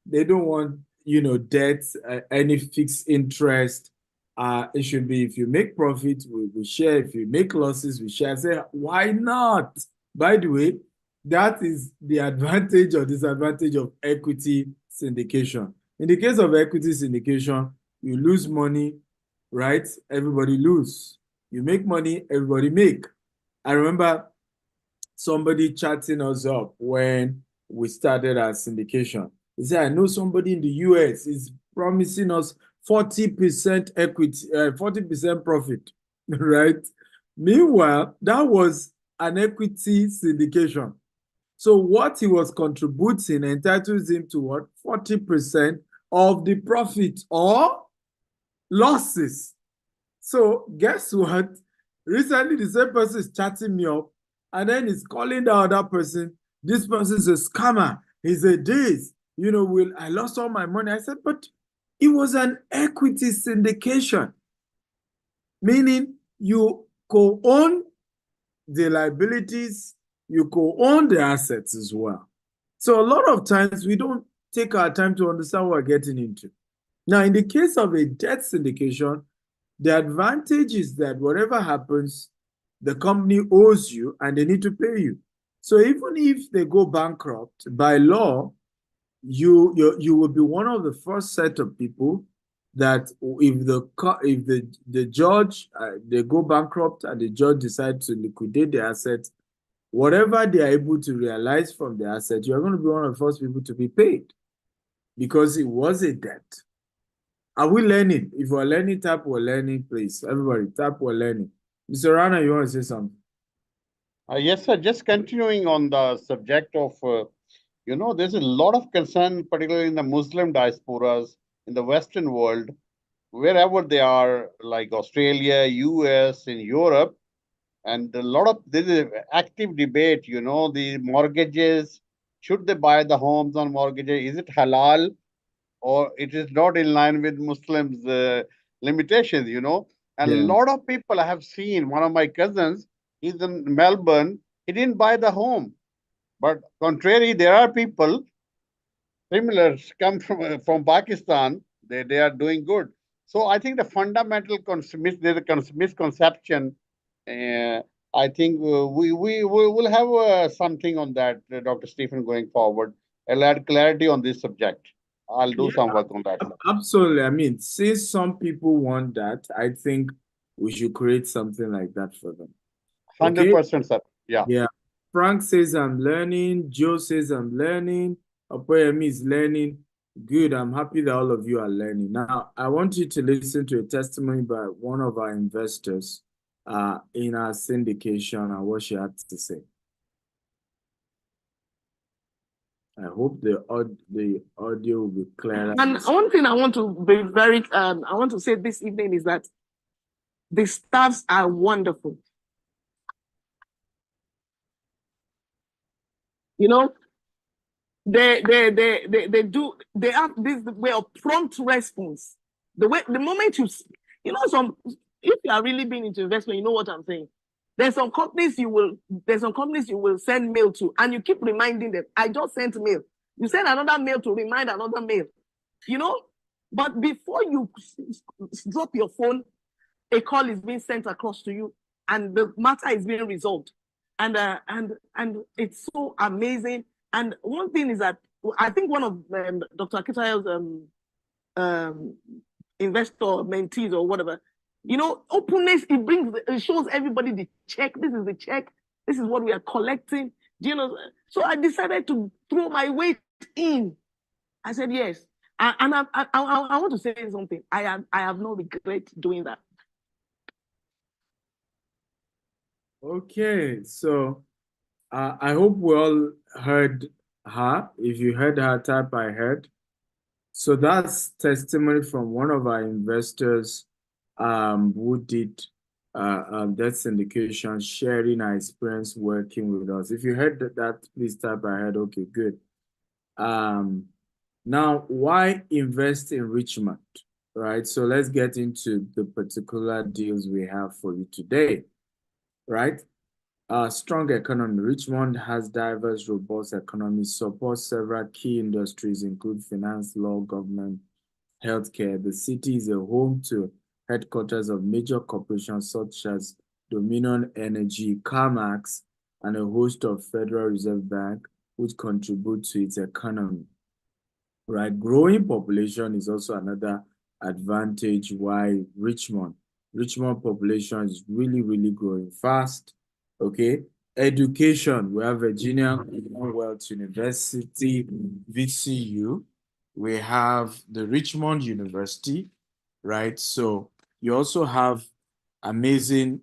they don't want, you know, debt, any fixed interest. It should be, if you make profit, we share. If you make losses, we share. I say, why not? By the way, that is the advantage or disadvantage of equity syndication. In the case of equity syndication, you lose money, right? Everybody lose. You make money, everybody make. I remember somebody chatting us up when we started our syndication. He said, I know somebody in the US is promising us 40% equity, 40% profit, right? Meanwhile, that was an equity syndication. So what he was contributing entitles him to what? 40% of the profit or losses. So guess what? Recently, the same person is chatting me up, and then he's calling the other person. This person is a scammer. He said, this, I lost all my money. I said, but it was an equity syndication, meaning you co-own the liabilities, you co-own the assets as well. So a lot of times we don't take our time to understand what we're getting into. Now, in the case of a debt syndication, the advantage is that whatever happens, the company owes you and they need to pay you. So even if they go bankrupt, by law, you will be one of the first set of people that if the judge, they go bankrupt and the judge decides to liquidate the assets, whatever they are able to realize from the asset, you're going to be one of the first people to be paid because it was a debt. Are we learning? If we're learning, tap we're learning, please. Everybody, tap we're learning. Mr. Rana, you want to say something? Yes, sir. Just continuing on the subject of, there's a lot of concern, particularly in the Muslim diasporas in the Western world, wherever they are, like Australia, US, in Europe, and there's an active debate, the mortgages, should they buy the homes on mortgages? Is it halal or it is not in line with Muslims' limitations, And a lot of people I have seen, one of my cousins, he's in Melbourne, he didn't buy the home. But contrary, there are people, similar, come from Pakistan, they are doing good. So I think the fundamental there's a misconception. I think we will have something on that, Dr. Stephen, going forward. I'll add clarity on this subject. I'll do some work on that. Absolutely. I mean, since some people want that, I think we should create something like that for them. 100%, sir. Yeah. Yeah. Frank says I'm learning. Joe says I'm learning. Opoyemi is learning. Good. I'm happy that all of you are learning. Now, I want you to listen to a testimony by one of our investors in our syndication and what she had to say. I hope the audio will be clear. And one thing I want to be I want to say this evening is that the staffs are wonderful. They have this way of prompt response. The moment if you are really being into investment, you know what I'm saying. There's some companies you will send mail to, and you keep reminding them, I just sent mail. You send another mail to remind another mail, But before you drop your phone, a call is being sent across to you, and the matter is being resolved. And it's so amazing. And one thing is that I think one of Dr. Akitayo's investor mentees or whatever, openness, it shows everybody the check. This is the check. This is what we are collecting. So I decided to throw my weight in. I said yes. And I want to say something. I have no regret doing that. Okay, so I hope we all heard her. If you heard her, type I heard. So that's testimony from one of our investors who did that syndication, sharing our experience working with us. If you heard that, please type I heard. Okay, good. Now, why invest in Richmond, right? So let's get into the particular deals we have for you today, right? Strong economy. Richmond has diverse, robust economy, supports several key industries, include finance, law, government, healthcare. The city is a home to headquarters of major corporations such as Dominion Energy, CarMax, and a host of Federal Reserve Bank, which contribute to its economy. Right, growing population is also another advantage why Richmond population is really, really growing fast. Okay, Education, we have Virginia Commonwealth University, VCU. We have the Richmond University, right? So you also have amazing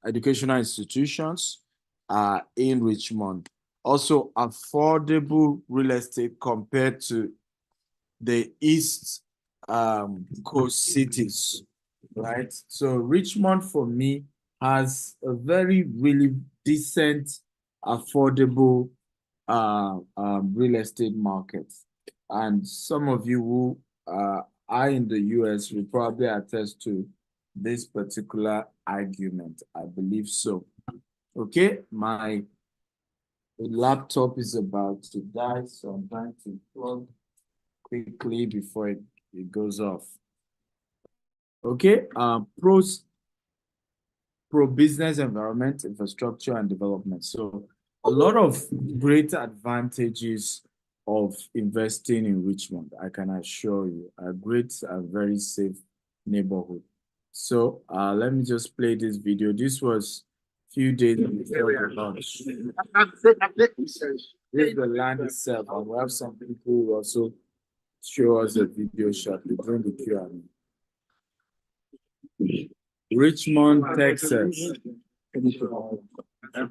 educational institutions in Richmond. Also affordable real estate compared to the East Coast cities, right? So Richmond for me has a very, really decent, affordable real estate market. And some of you who are in the US will probably attest to this particular argument. I believe so. Okay, my laptop is about to die, so I'm trying to plug quickly before it goes off. Okay, pro-business environment, infrastructure, and development. So a lot of great advantages of investing in Richmond, I can assure you, a great and very safe neighborhood. So let me just play this video. This was a few days before the launch. Here's the land itself, and we have some people who also show us a video shortly during the Q&A. Richmond, Texas. Everyone. I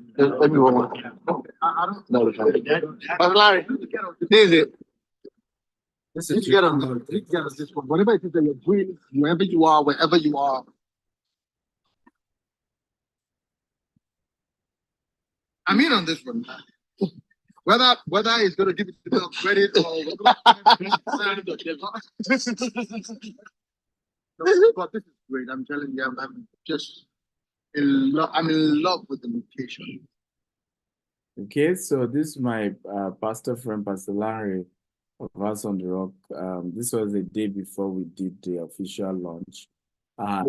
don't know. But Larry, this is it. This You is get on this one. Whatever it is that you're doing, wherever you are, wherever you are. I'm in on this one. Whether it's going to give it the credit or but this is great. I'm telling you, I'm just in love. I'm in love with the location. Okay, so this is my pastor friend, Pastor Larry of House on the Rock. This was the day before we did the official launch. So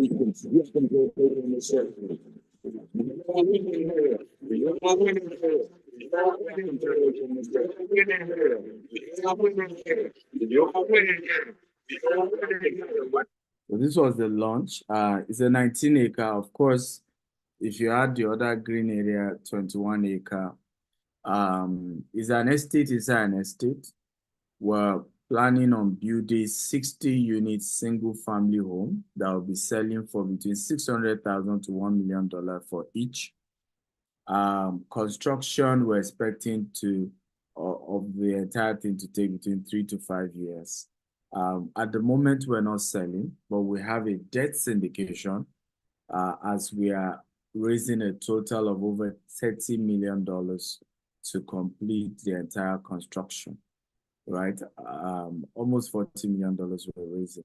this was the launch. It's a 19-acre. Of course, if you add the other green area, 21-acre. It's an estate inside an estate. We're planning on building 60-unit single-family home that will be selling for between $600,000 to $1 million for each. Construction, we're expecting to of the entire thing to take between 3 to 5 years. At the moment, we're not selling, but we have a debt syndication as we are raising a total of over $30 million to complete the entire construction, right? Almost $40 million we're raising.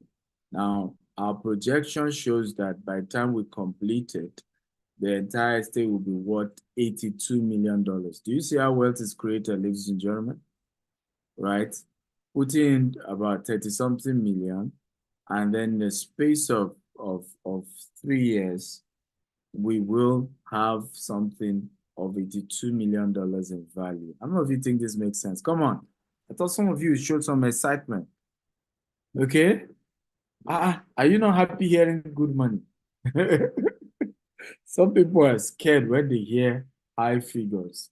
Now, our projection shows that by the time we complete it, the entire estate will be worth $82 million. Do you see how wealth is created, ladies and gentlemen? Right? Put in about 30-something million, and then in the space of 3 years, we will have something of $82 million in value. How many of you think this makes sense? Come on. I thought some of you showed some excitement. Okay? Are you not happy hearing good money? Some people are scared when they hear high figures.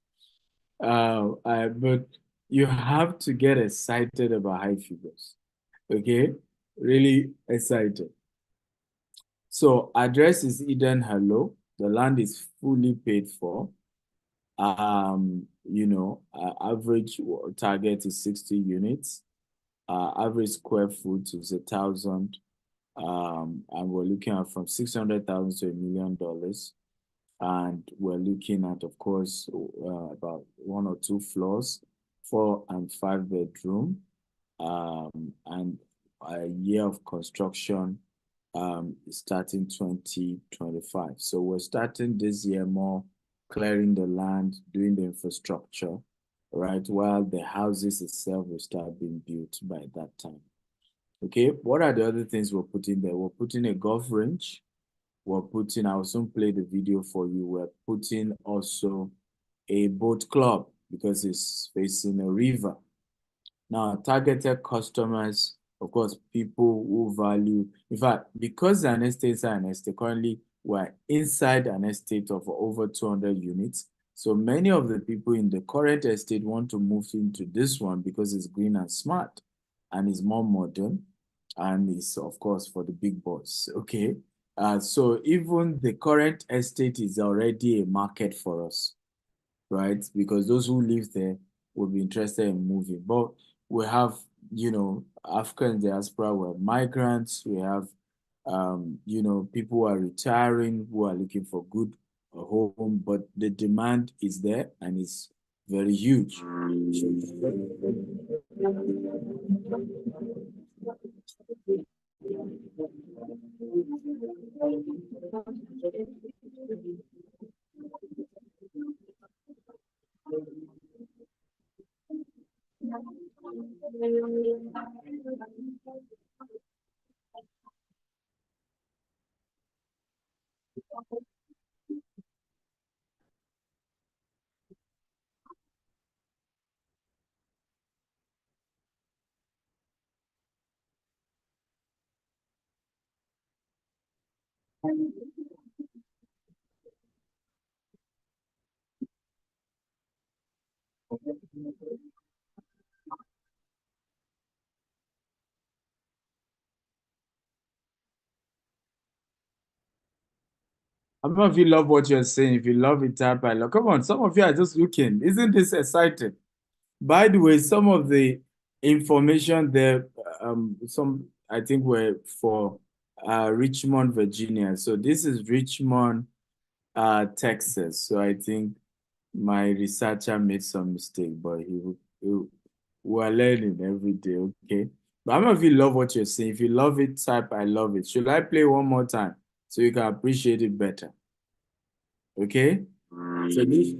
But you have to get excited about high figures. Okay? Really excited. So address is Eden Hello. The land is fully paid for. Average target is 60 units. Average square foot is 1,000. And we're looking at from $600,000 to $1 million. And we're looking at, of course, about 1 or 2 floors, 4 and 5 bedroom, and a year of construction starting 2025. So we're starting this year more clearing the land, doing the infrastructure, right? While the houses itself will start being built by that time. Okay, what are the other things we're putting there? We're putting a golf range. We're putting, I'll soon play the video for you. We're putting also a boat club because it's facing a river. Now, targeted customers of course, people who value, in fact, because an estate is an estate, currently we're inside an estate of over 200 units. So many of the people in the current estate want to move into this one because it's green and smart and it's more modern and it's, of course, for the big boss, okay? So even the current estate is already a market for us, right? Because those who live there will be interested in moving. But we have, you know, African diaspora, we have migrants, we have, you know, people who are retiring, who are looking for good home, but the demand is there and it's very huge. How many of you love what you're saying? If you love it, type I love. Come on, some of you are just looking. Isn't this exciting? By the way, some of the information there, some I think were for Richmond, Virginia. So this is Richmond, Texas. So I think my researcher made some mistake, but we're learning every day, okay? But how many of you love what you're saying? If you love it, type I love it. Should I play one more time so you can appreciate it better? Okay? So this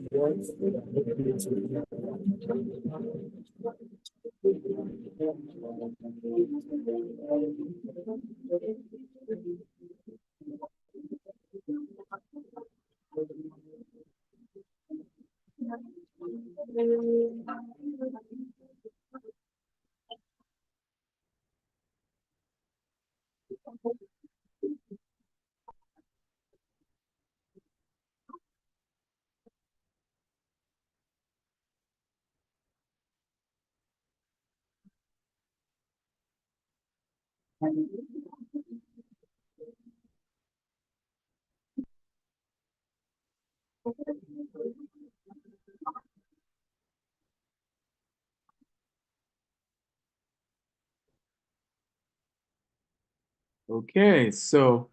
okay, so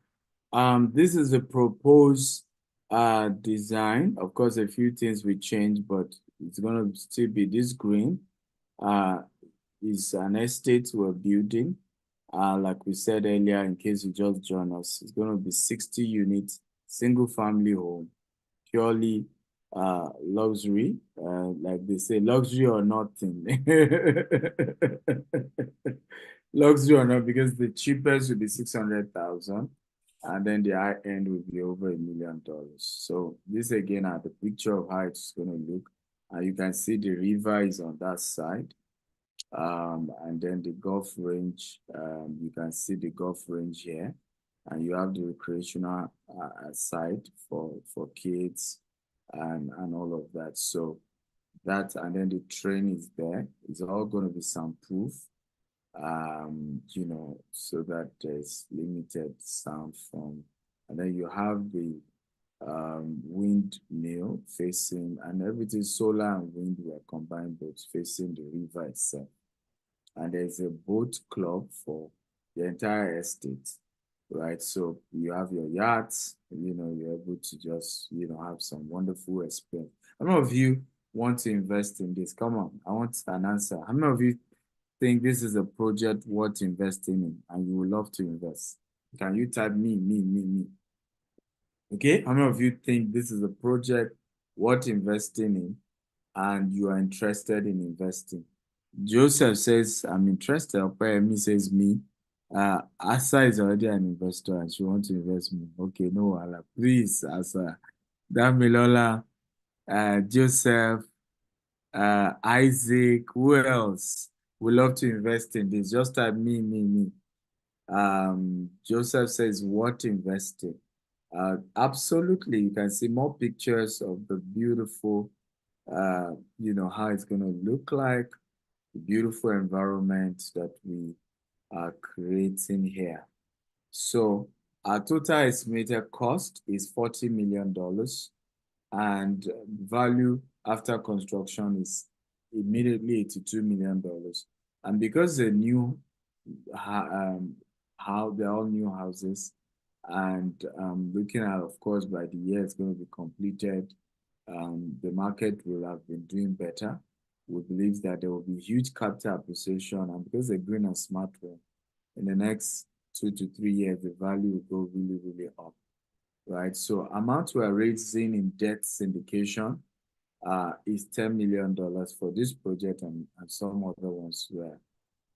this is a proposed design. Of course, a few things will change, but it's gonna still be this green. It's an estate we're building. Like we said earlier, in case you just joined us, it's gonna be 60 units, single family home, purely luxury. Like they say, luxury or nothing. Luxury or not, because the cheapest will be 600,000 and then the high end will be over $1 million. So this again are the picture of how it's going to look. You can see the river is on that side. And then the golf range, you can see the golf range here. And you have the recreational side for kids and all of that. So that, and then the train is there. It's all going to be soundproof. You know, so that there's limited sound from, and then you have the windmill facing, and everything solar and wind were combined, but facing the river itself. And there's a boat club for the entire estate, right? So you have your yachts, you know, you're able to just, you know, have some wonderful experience. How many of you want to invest in this? Come on, I want an answer. How many of you think this is a project worth investing in and you would love to invest? Can you type me? Okay, how many of you think this is a project worth investing in and you are interested in investing? Joseph says, I'm interested. Opeyemi says me. Asa is already an investor and she wants to invest me. Okay, no wahala. Please, Asa. Damilola, Joseph, Isaac, who else? We love to invest in this. Just type me. Joseph says, what investing? Absolutely. You can see more pictures of the beautiful, you know, how it's going to look like, the beautiful environment that we are creating here. So our total estimated cost is $40 million, and value after construction is immediately $82 million. And because they're new, how they're all new houses, and looking at, of course, by the year it's going to be completed, the market will have been doing better. We believe that there will be huge capital appreciation, and because they're green and smart home, in the next 2 to 3 years, the value will go really, really up, right? So amount we are raising in debt syndication is $10 million for this project, and some other ones we're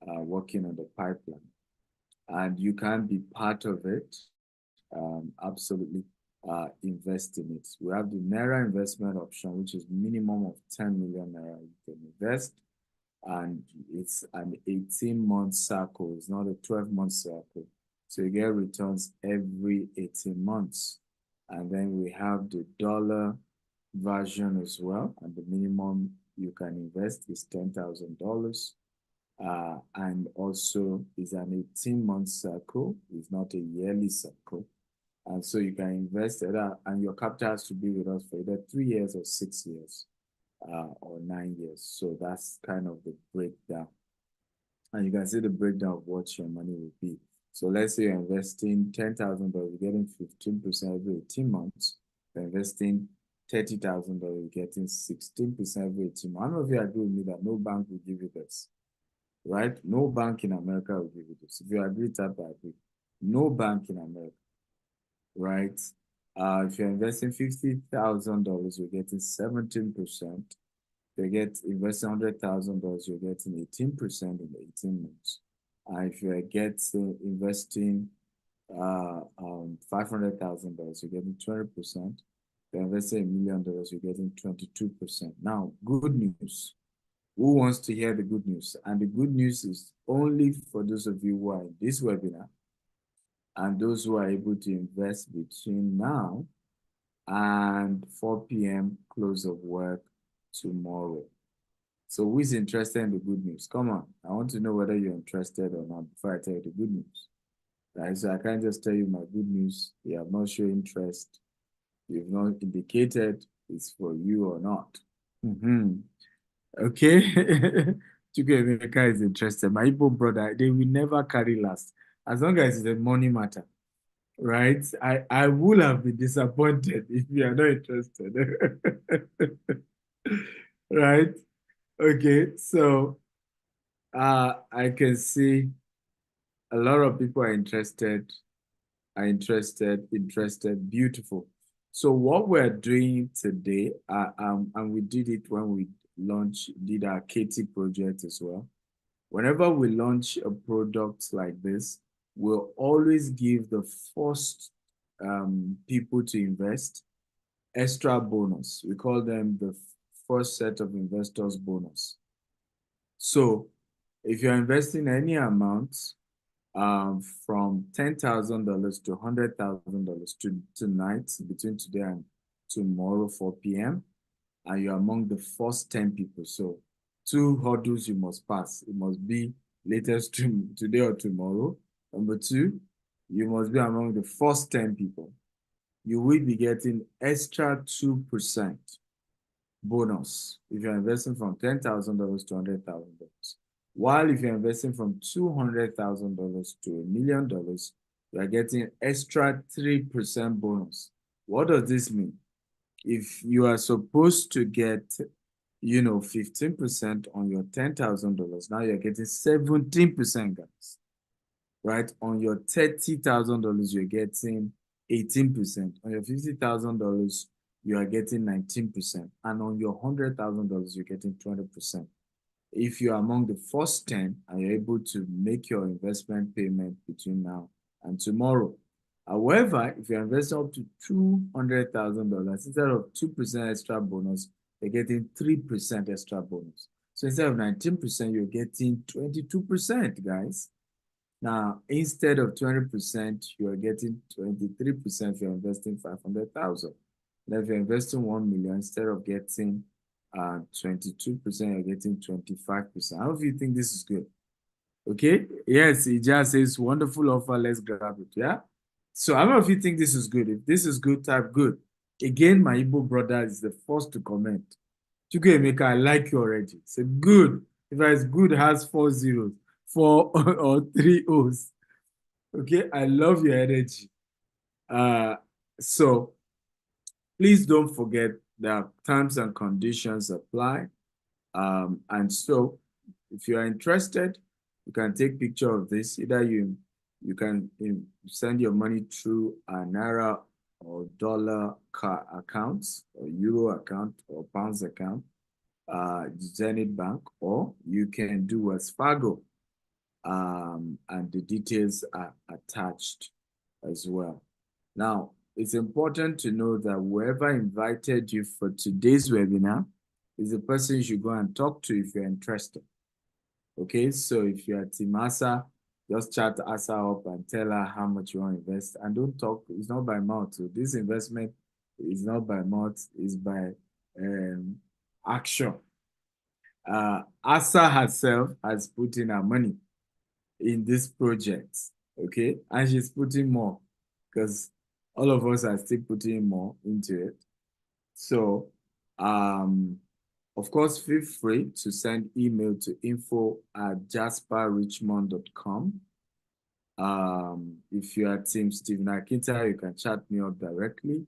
working on the pipeline. And you can be part of it, absolutely invest in it. We have the Naira investment option, which is minimum of 10 million Naira you can invest. And it's an 18-month cycle. It's not a 12-month cycle. So you get returns every 18 months. And then we have the dollar version as well. And the minimum you can invest is $10,000. And also is an 18-month cycle. It's not a yearly cycle. And so you can invest either, and your capital has to be with us for either 3 years or 6 years. Or 9 years. So that's kind of the breakdown. And you can see the breakdown of what your money will be. So let's say you're investing $10,000, you're getting 15% every 18 months. You're investing $30,000, you're getting 16% every 18 months. How many of you agree with me that no bank will give you this? Right? No bank in America will give you this. If you agree, type I agree. No bank in America. Right? If you're investing $50,000, you're getting 17%. If you investing $100,000, you're getting 18% in 18 months. If you investing $500,000, you're getting 20%. If you're investing $1 million, you're getting 22%. Now, good news. Who wants to hear the good news? And the good news is only for those of you who are in this webinar, and those who are able to invest between now and 4 p.m. close of work tomorrow. So who is interested in the good news? Come on. I want to know whether you're interested or not before I tell you the good news. Right? So I can't just tell you my good news. You have not shown interest. You've not indicated it's for you or not. Okay. Chukwuemeka is interested. My Igbo brother, they will never carry last. As long as it's a money matter. Right? I would have been disappointed if you are not interested. Right? Okay, so I can see a lot of people are interested, beautiful. So what we're doing today, and we did it when we did our Katie project as well. Whenever we launch a product like this, we'll always give the first people to invest extra bonus. We call them the first set of investors bonus. So if you're investing any amount from $10,000 to $100,000 tonight, between today and tomorrow 4 p.m., and you're among the first 10 people. So 2 hurdles you must pass. It must be latest today or tomorrow. Number 2, you must be among the first 10 people. You will be getting extra 2% bonus if you're investing from $10,000 to $100,000. While if you're investing from $200,000 to $1 million, you are getting extra 3% bonus. What does this mean? If you are supposed to get, 15% on your $10,000, now you're getting 17%, guys. Right? On your $30,000, you're getting 18%. On your $50,000, you are getting 19%. And on your $100,000, you're getting 20%. If you're among the first 10 and you're able to make your investment payment between now and tomorrow. However, if you're investing up to $200,000, instead of 2% extra bonus, you're getting 3% extra bonus. So instead of 19%, you're getting 22%, guys. Now, instead of 20%, you are getting 23% if you're investing 500,000. Now, if you're investing 1 million, instead of getting 22%, you're getting 25%. How do you think this is good? Okay. Yes, it just says wonderful offer. Let's grab it. Yeah. So how many of you think this is good? If this is good, type good. Again, my Igbo brother is the first to comment. Chukwuemeka, I like you already. Say good. If it's good, has 4 zeros, 4 or 3 O's. Okay, I love your energy. So please don't forget that terms and conditions apply. And so if you are interested, you can take picture of this. Either you can send your money through a Naira or dollar accounts, or euro account, or pounds account, Zenith Bank, or you can do Wells Fargo, and the details are attached as well. Now, it's important to know that whoever invited you for today's webinar is the person you should go and talk to if you're interested. Okay, so if you're Team Asa, just chat Asa up and tell her how much you want to invest. And don't talk, it's not by mouth. So this investment is not by mouth, it's by action. Asa herself has put in her money in this project, okay? And she's putting more because all of us are still putting more into it. So, of course, feel free to send email to info@jasperrichmond.com. If you are Team Stephen Akinta, you can chat me up directly.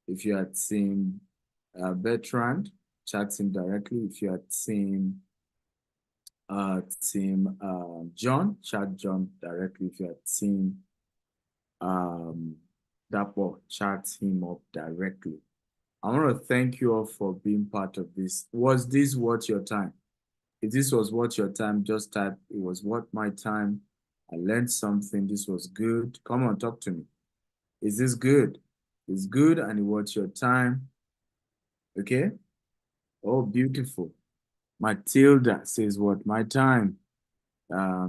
If you are Team Bertrand, chat him directly. If you are Team John, chat John directly. If you are Team Dapo, chat him up directly. I want to thank you all for being part of this. Was this worth your time? If this was worth your time, just type, it was worth my time. I learned something. This was good. Come on, talk to me. Is this good? It's good and it worth your time. Okay? Oh, beautiful. Matilda says, what my time?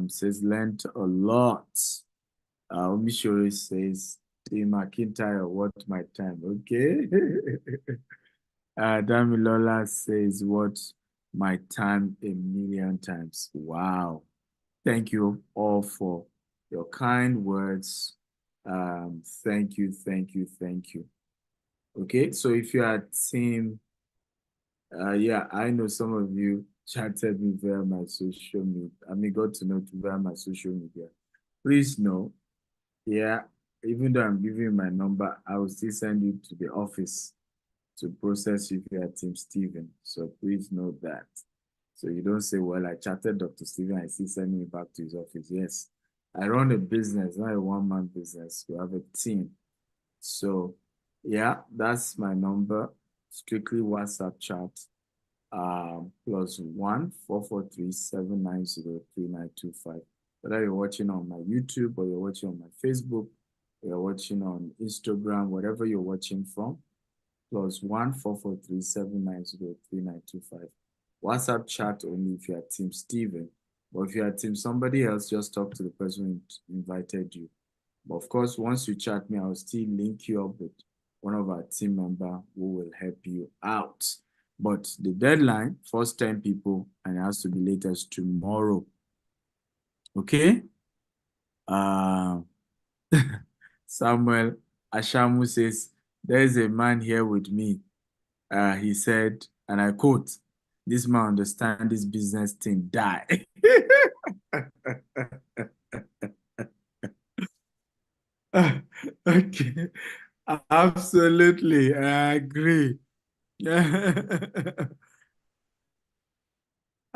Says learned a lot. Omishori says, Team McIntyre, what my time? Okay. Damilola says, what my time 1,000,000 times. Wow. Thank you all for your kind words. Thank you, thank you, thank you. Okay, so if you are Team, yeah, I know some of you chatted me via my social media. I mean, got to know via my social media. Please know, yeah, even though I'm giving you my number, I will still send you to the office to process if you are Team Stephen. So please know that. So you don't say, well, I chatted Dr. Stephen, I still send me back to his office. Yes, I run a business, not a one-man business. We have a team. So yeah, that's my number. Strictly WhatsApp chat. +1 443 790 3925. Whether you're watching on my YouTube or you're watching on my Facebook, or you're watching on Instagram, whatever you're watching from, +1 443 790 3925. WhatsApp chat only if you are Team Stephen. But if you are Team somebody else, just talk to the person who invited you. But of course, once you chat me, I'll still link you up with one of our team members who will help you out. But the deadline, first 10 people, and it has to be latest tomorrow. Okay? Samuel Ashamu says, there's a man here with me. He said, and I quote, this man understands this business thing, die. Okay, absolutely, I agree. And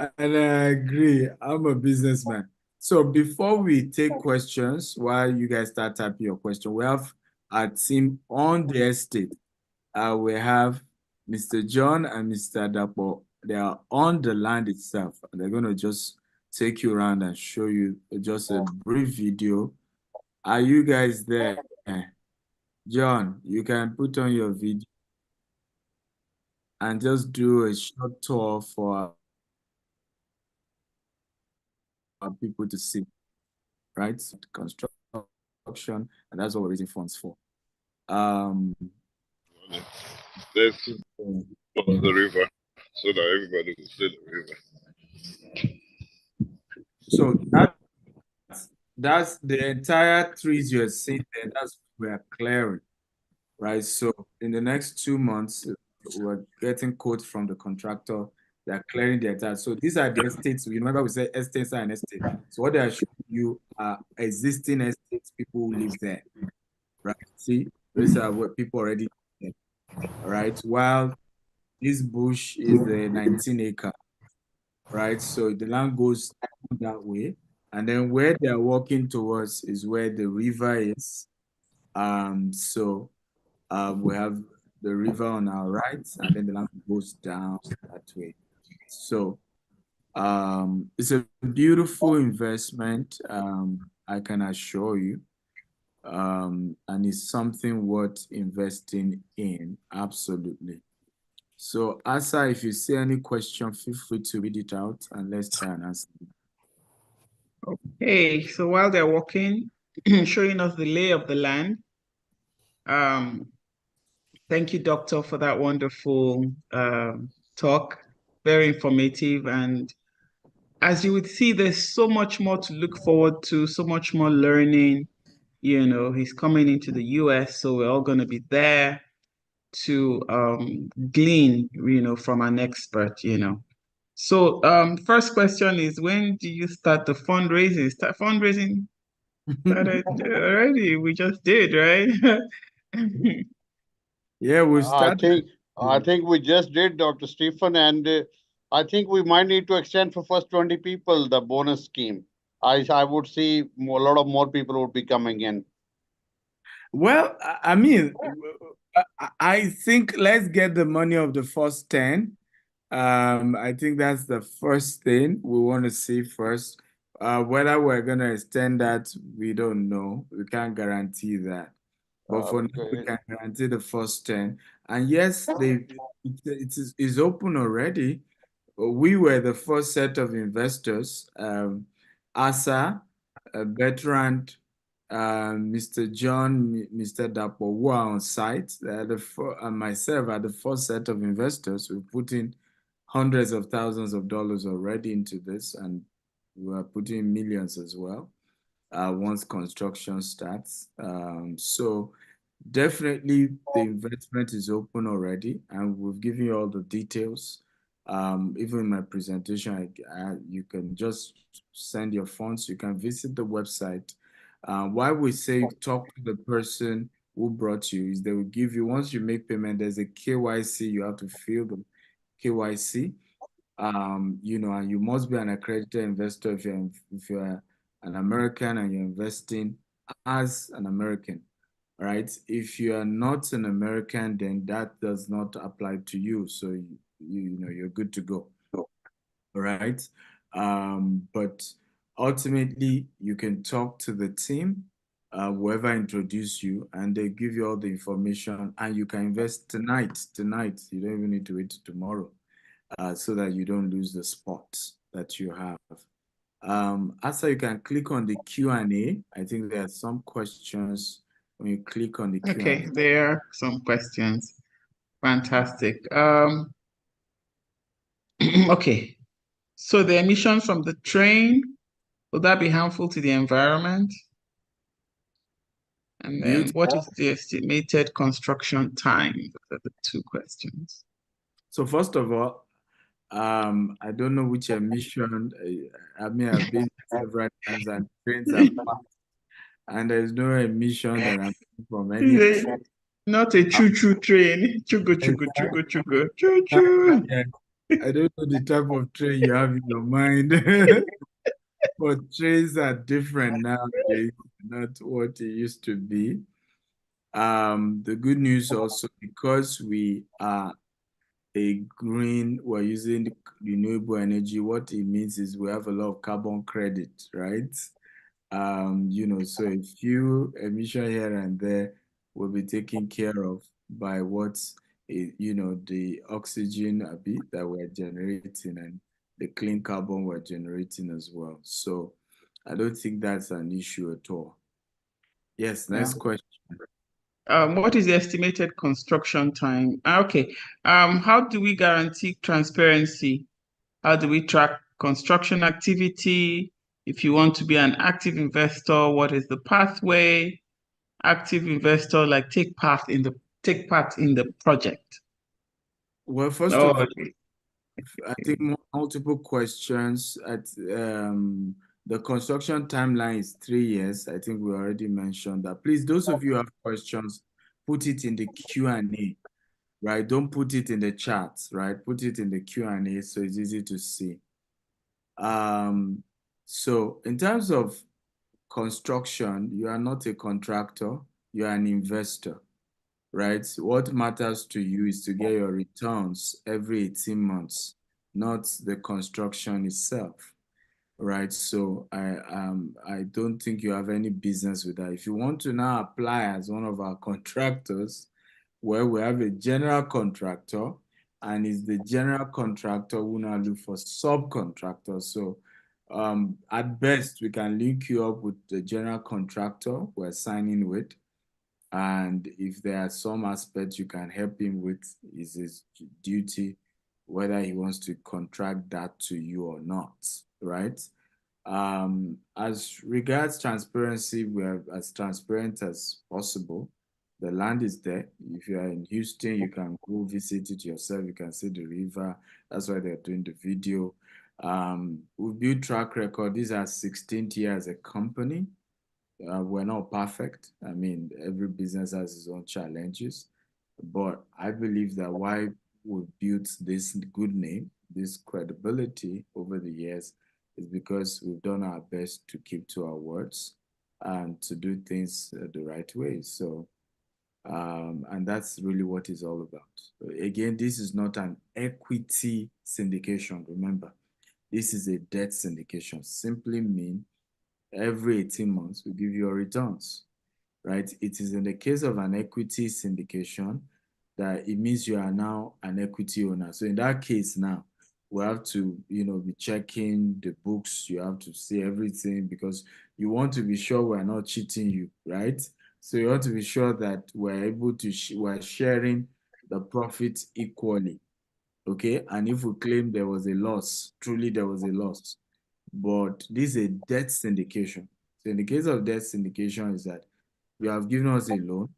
I agree. I'm a businessman. So before we take questions, while you guys start typing your question, we have our team on the estate. We have Mr. John and Mr. Dapo. They are on the land itself. They're going to just take you around and show you just a brief video. Are you guys there? John, you can put on your video and just do a short tour for people to see, right? Construction, and that's what we're raising funds for. Let's cross the river so that everybody will see the river. So that's the entire trees you're seeing there. That's what we're clearing, right? So in the next 2 months, we're getting quotes from the contractor. They're clearing the entire. So these are the estates. Remember we said estates are an estate. So what they are showing you are existing estates, people who live there, right? See, these are what people already live there, all right? While this bush is a 19 acre, right? So the land goes that way. And then where they're walking towards is where the river is. So we have the river on our right, and then the land goes down that way. So it's a beautiful investment, I can assure you. And it's something worth investing in, absolutely. So Asa, if you see any question, feel free to read it out and let's try and answer it. Okay, so while they're walking, showing us the lay of the land, thank you, Doctor, for that wonderful talk. Very informative. And as you would see, there's so much more to look forward to, so much more learning. You know, he's coming into the US, so we're all going to be there to glean, you know, from an expert, you know. So first question is, when do you start the fundraising? Start fundraising started already. We just did, right? Yeah, we started. I think we just did, Dr. Stephen, and I think we might need to extend for first 20 people the bonus scheme. I would see a lot of more people would be coming in. Well, I mean, I think let's get the money of the first 10. I think that's the first thing we want to see first. Whether we're going to extend that, we don't know. We can't guarantee that. But for now, we can guarantee the first 10. And yes, it is open already. We were the first set of investors. ASA, Bertrand, Mr. John, Mr. Dapo, who are on site, and myself are the first set of investors. We put in hundreds of thousands of dollars already into this, and we are putting millions as well once construction starts. So definitely the investment is open already, and we've given you all the details. Even in my presentation, you can just send your funds. You can visit the website. Why we say talk to the person who brought you is they will give you, once you make payment, there's a KYC, you have to fill the KYC. You know, and you must be an accredited investor if you're an American and you're investing as an American, right? If you are not an American, then that does not apply to you. So you know you're good to go. All right. But ultimately, you can talk to the team, whoever introduced you, and they give you all the information, and you can invest tonight. Tonight, you don't even need to wait till tomorrow, so that you don't lose the spot that you have. Also, you can click on the Q&A. I think there are some questions when you click on the Q&A. Okay, there are some questions. Fantastic. Okay, so the emissions from the train, will that be harmful to the environment? And then what is the estimated construction time? Those are the two questions. So first of all, I don't know which emission. I mean, I've been several times and trains are packed, and there's no emission that I'm from any. Not a choo-choo train. Choo-choo. Yeah. I don't know the type of train you have in your mind, but trains are different nowadays, not what it used to be. The good news also, because we are we're using renewable energy, what it means is we have a lot of carbon credit, right? You know, so a few emission here and there will be taken care of by what's, you know, the oxygen that we're generating, and the clean carbon we're generating as well. So I don't think that's an issue at all. Yes, next question. What is the estimated construction time? Okay. How do we guarantee transparency? How do we track construction activity? If you want to be an active investor, what is the pathway? Active investor, like take part in the project. Well, first of all, I think multiple questions. The construction timeline is 3 years. I think we already mentioned that. Please, those of you who have questions, put it in the Q&A, right? Don't put it in the chat, right? Put it in the Q&A so it's easy to see. So in terms of construction, you are not a contractor, you are an investor, right? What matters to you is to get your returns every 18 months, not the construction itself, right? So I don't think you have any business with that. If you want to now apply as one of our contractors, where we have a general contractor, and it's the general contractor who now look for subcontractors. So at best, we can link you up with the general contractor we're signing with. And if there are some aspects you can help him with, is his duty, whether he wants to contract that to you or not, right? As regards transparency, we are as transparent as possible. The land is there. If you are in Houston, you can go visit it yourself. You can see the river. That's why they're doing the video. We've built track record. These are 16th year as a company. We're not perfect. I mean, every business has its own challenges, but I believe that why we built this good name, this credibility over the years, is because we've done our best to keep to our words and to do things the right way. So, and that's really what it's all about. Again, this is not an equity syndication. Remember, this is a debt syndication. Simply mean every 18 months, we give you your returns, right? It is in the case of an equity syndication that it means you are now an equity owner. So in that case now, we have to, be checking the books. You have to see everything because you want to be sure we're not cheating you, right? So you want to be sure that we're able to, we're sharing the profit equally, okay? And if we claim there was a loss, truly there was a loss, but this is a debt syndication. So in the case of debt syndication is that you have given us a loan,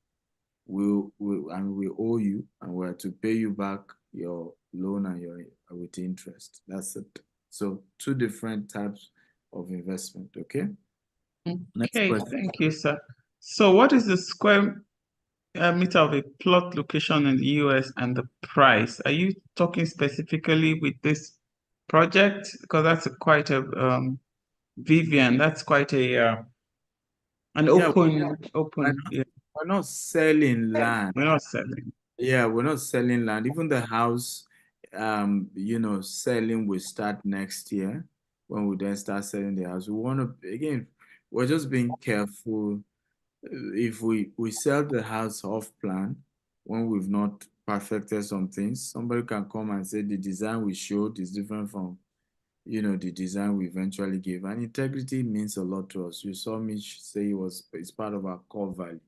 we owe you, and we're to pay you back your loan and your with interest. That's it. So two different types of investment, okay? Okay, thank you, sir. So what is the square meter of a plot location in the US and the price? Are you talking specifically with this project? Because that's quite a Vivian, that's quite a an open. We're not selling land. We're not selling. Yeah, we're not selling land. Even the house, selling will start next year when we then start selling the house. We want to, again, we're just being careful. If we sell the house off plan, when we've not perfected some things, somebody can come and say the design we showed is different from, the design we eventually gave. And integrity means a lot to us. You saw me say it's part of our core value,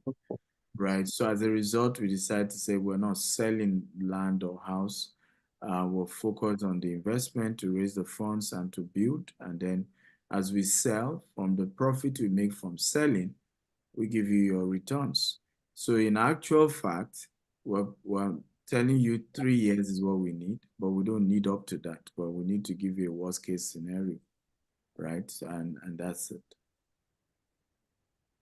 right? So as a result, we decided to say we're not selling land or house. We're focused on the investment to raise the funds and to build. And then as we sell, from the profit we make from selling, we give you your returns. So in actual fact, we're telling you 3 years is what we need, but we don't need up to that. But we need to give you a worst case scenario, right? And that's it.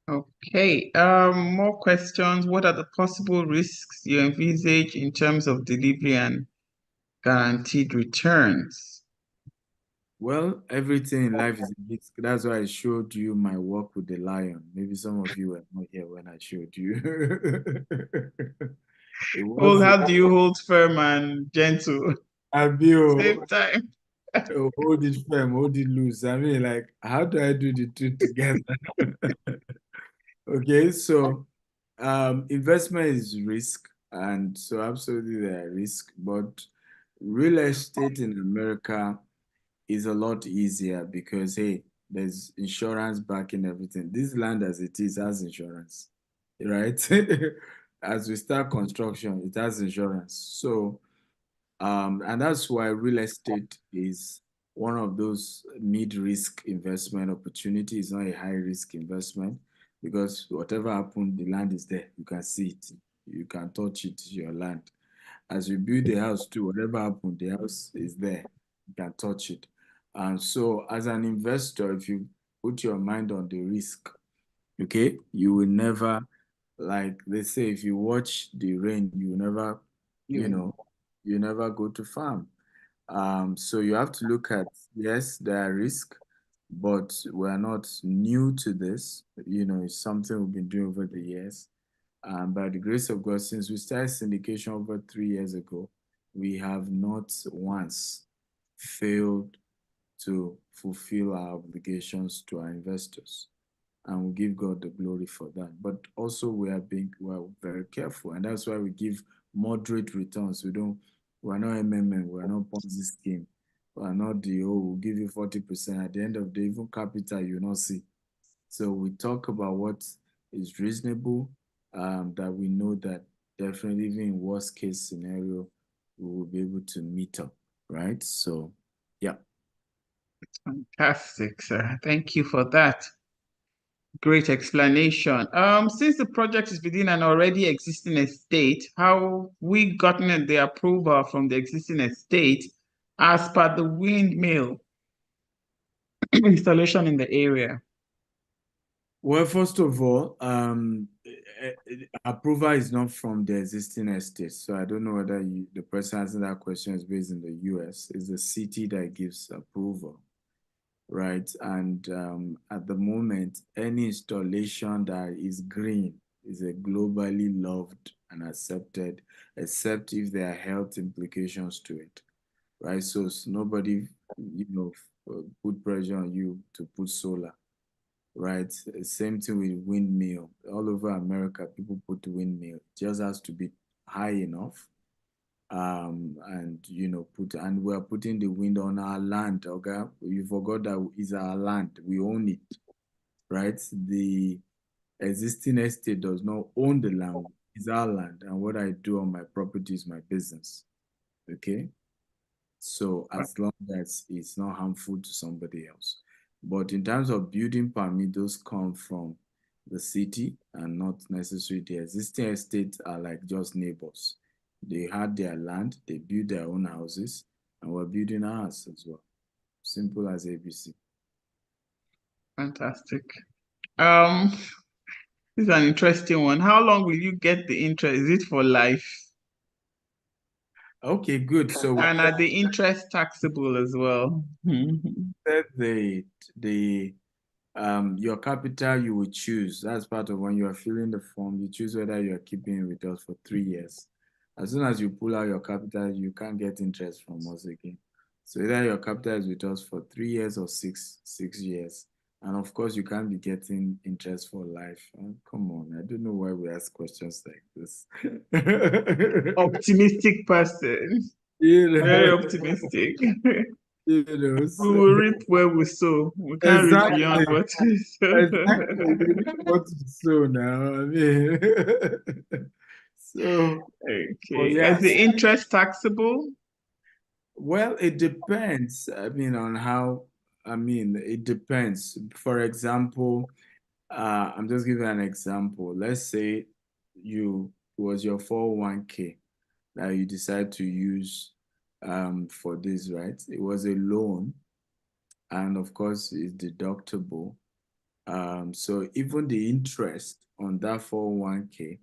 Okay, more questions. What are the possible risks you envisage in terms of delivery and guaranteed returns? Well, everything in life is a risk. That's why I showed you my work with the lion. Maybe some of you were not here when I showed you. Well, how do you hold firm and gentle at the same time? Hold it firm, hold it loose. I mean, like, how do I do the two together? Okay, so investment is risk, and so absolutely there are risk, but real estate in America is a lot easier because, hey, there's insurance backing everything. This land as it is has insurance, right? As we start construction, it has insurance. So, and that's why real estate is one of those mid-risk investment opportunities, not a high-risk investment, because whatever happened, the land is there. You can see it. You can touch it, your land. As you build the house too, whatever happened, the house is there. You can touch it. And so as an investor, if you put your mind on the risk, okay, you will never, like they say, if you watch the rain, you never, you know, you never go to farm. So you have to look at, yes, there are risks, but we're not new to this. You know, it's something we've been doing over the years. By the grace of God, since we started syndication over 3 years ago, we have not once failed to fulfill our obligations to our investors. And we give God the glory for that. But also we're very careful. And that's why we give moderate returns. We're not MMM, we're not Ponzi scheme. We're not we'll give you 40%. At the end of the day, even capital, you'll not see. So we talk about what is reasonable, that we know that definitely even in worst case scenario, we will be able to meet up, right? So, yeah. Fantastic, sir. Thank you for that. Great explanation. Since the project is within an already existing estate, how have we gotten the approval from the existing estate as per the windmill installation in the area? Well, first of all, approval is not from the existing estate. So I don't know whether the person asking that question is based in the US. It's the city that gives approval, right? And at the moment, any installation that is green is a globally loved and accepted, except if there are health implications to it, right? So nobody, put pressure on you to put solar. Right, same thing with windmill. All over America, people put windmill. It just has to be high enough, and we're putting the wind on our land. Okay, you forgot that it's our land. We own it, right? The existing estate does not own the land. It's our land, and what I do on my property is my business. Okay, so as long as it's not harmful to somebody else. But in terms of building permit, those come from the city and not necessarily the existing estates are like just neighbors. They had their land, they build their own houses, and we're building ours as well. Simple as ABC. Fantastic. This is an interesting one. How long will you get the interest? Is it for life? Okay, good. So and are the interest taxable as well? Your capital you will choose. That's part of when you are filling the form. You choose whether you are keeping it with us for 3 years. As soon as you pull out your capital, you can't get interest from us again. So either your capital is with us for 3 years or six years. And of course, you can't be getting interest for life. Come on, I don't know why we ask questions like this. Optimistic person. Very optimistic. We will reap where we sow. We can't reap beyond what we sow. Exactly. We reap what we sow now. I mean, so okay. Is the interest taxable? Well, it depends. I mean, it depends. For example, I'm just giving an example. Let's say it was your 401k that you decide to use for this, right? It was a loan, and of course, it's deductible. So even the interest on that 401k,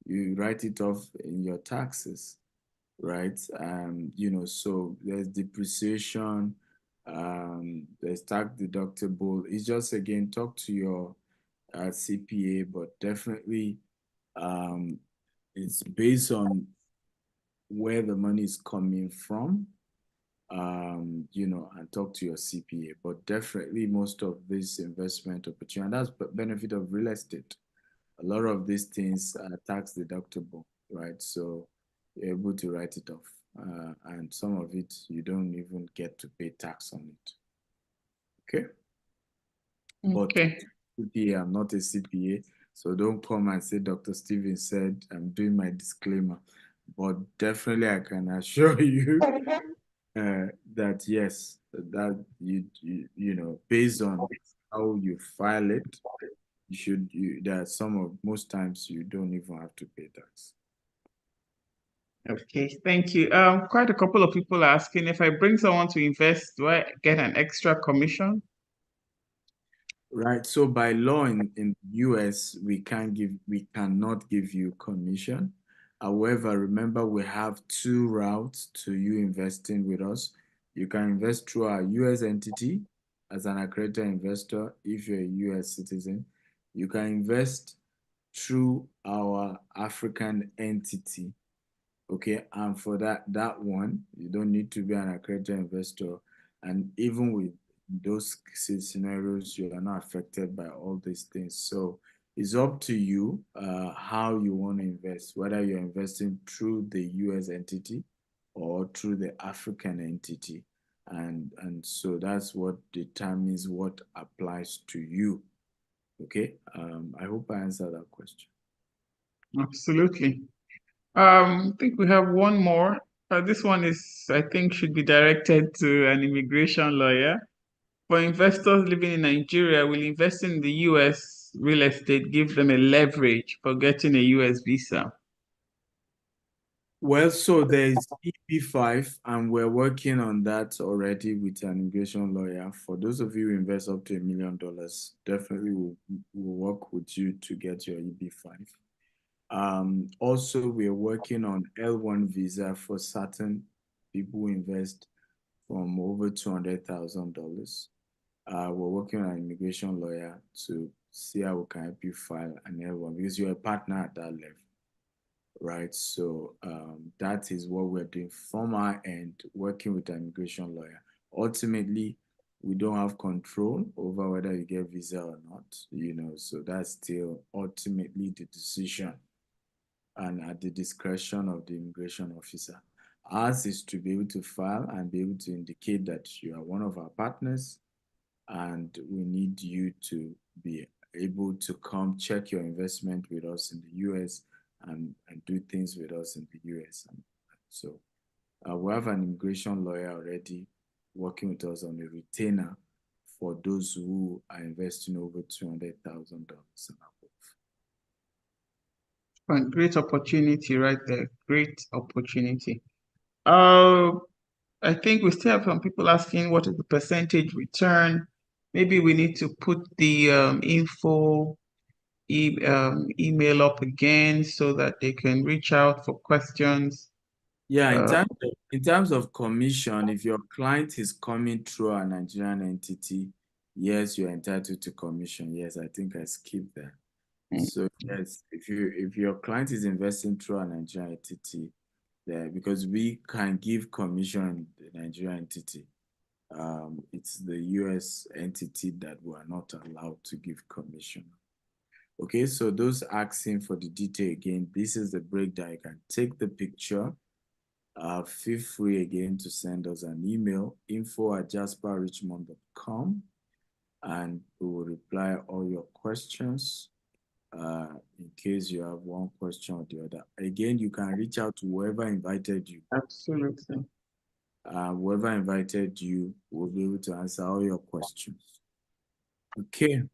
you write it off in your taxes, right? So there's depreciation, there's tax deductible. It's just, again, talk to your CPA, but definitely it's based on where the money is coming from, and talk to your CPA. But definitely most of this investment opportunity, and that's the benefit of real estate. A lot of these things are tax deductible, right? So you're able to write it off. and some of it you don't even get to pay tax on it. Okay. Okay. But CPA, I'm not a CPA, so don't come and say Dr. Steven said I'm doing my disclaimer. But definitely I can assure you that yes, that you know, based on how you file it, there are most times you don't even have to pay tax. Okay, thank you. Quite a couple of people are asking, if I bring someone to invest, do I get an extra commission? Right. So by law in the US, we cannot give you commission. However, remember we have two routes to you investing with us. You can invest through our US entity as an accredited investor if you're a US citizen. You can invest through our African entity. Okay, and for that one, you don't need to be an accredited investor. And even with those scenarios, you are not affected by all these things. So it's up to you how you want to invest, whether you're investing through the US entity or through the African entity. And so that's what determines what applies to you. Okay, I hope I answered that question. Absolutely. I think we have one more. This one I think, should be directed to an immigration lawyer. For investors living in Nigeria, will investing in the US real estate give them a leverage for getting a US visa? Well, so there's EB-5, and we're working on that already with an immigration lawyer. For those of you who invest up to $1 million, definitely we'll work with you to get your EB-5. Also, we're working on L1 visa for certain people who invest from over $200,000. We're working on an immigration lawyer to see how we can help you file an L1 because you're a partner at that level. Right, so that is what we're doing from our end, working with an immigration lawyer. Ultimately, we don't have control over whether you get visa or not, you know, so that's still ultimately the decision and at the discretion of the immigration officer. Ours is to be able to file and be able to indicate that you are one of our partners, and we need you to be able to come check your investment with us in the US and do things with us in the US. And so we have an immigration lawyer already working with us on a retainer for those who are investing over $200,000 and above. Great opportunity right there. Great opportunity. I think we still have some people asking what is the percentage return. Maybe we need to put the info email up again so that they can reach out for questions. Yeah, in terms of commission, if your client is coming through a Nigerian entity, yes, you're entitled to commission. Yes, I think I skipped that. So yes, if your client is investing through a Nigerian entity, because we can give commission the Nigerian entity, it's the US entity that we are not allowed to give commission. Okay, so those asking for the detail again, this is the breakdown. You can take the picture. Feel free again to send us an email, info@jasperrichmond.com, and we will reply all your questions. In case you have one question or the other. Again, you can reach out to whoever invited you. Absolutely. Whoever invited you will be able to answer all your questions. Okay.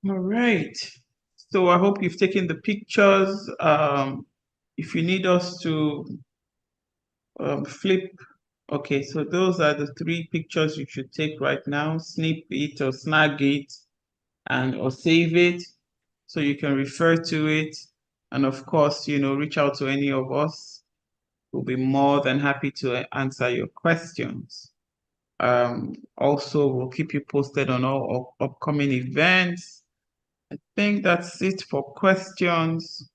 All right. So I hope you've taken the pictures. If you need us to flip, okay, so those are the 3 pictures you should take right now. Snip it or snag it or save it so you can refer to it. And of course, you know, reach out to any of us. We'll be more than happy to answer your questions. Also, we'll keep you posted on all upcoming events. I think that's it for questions.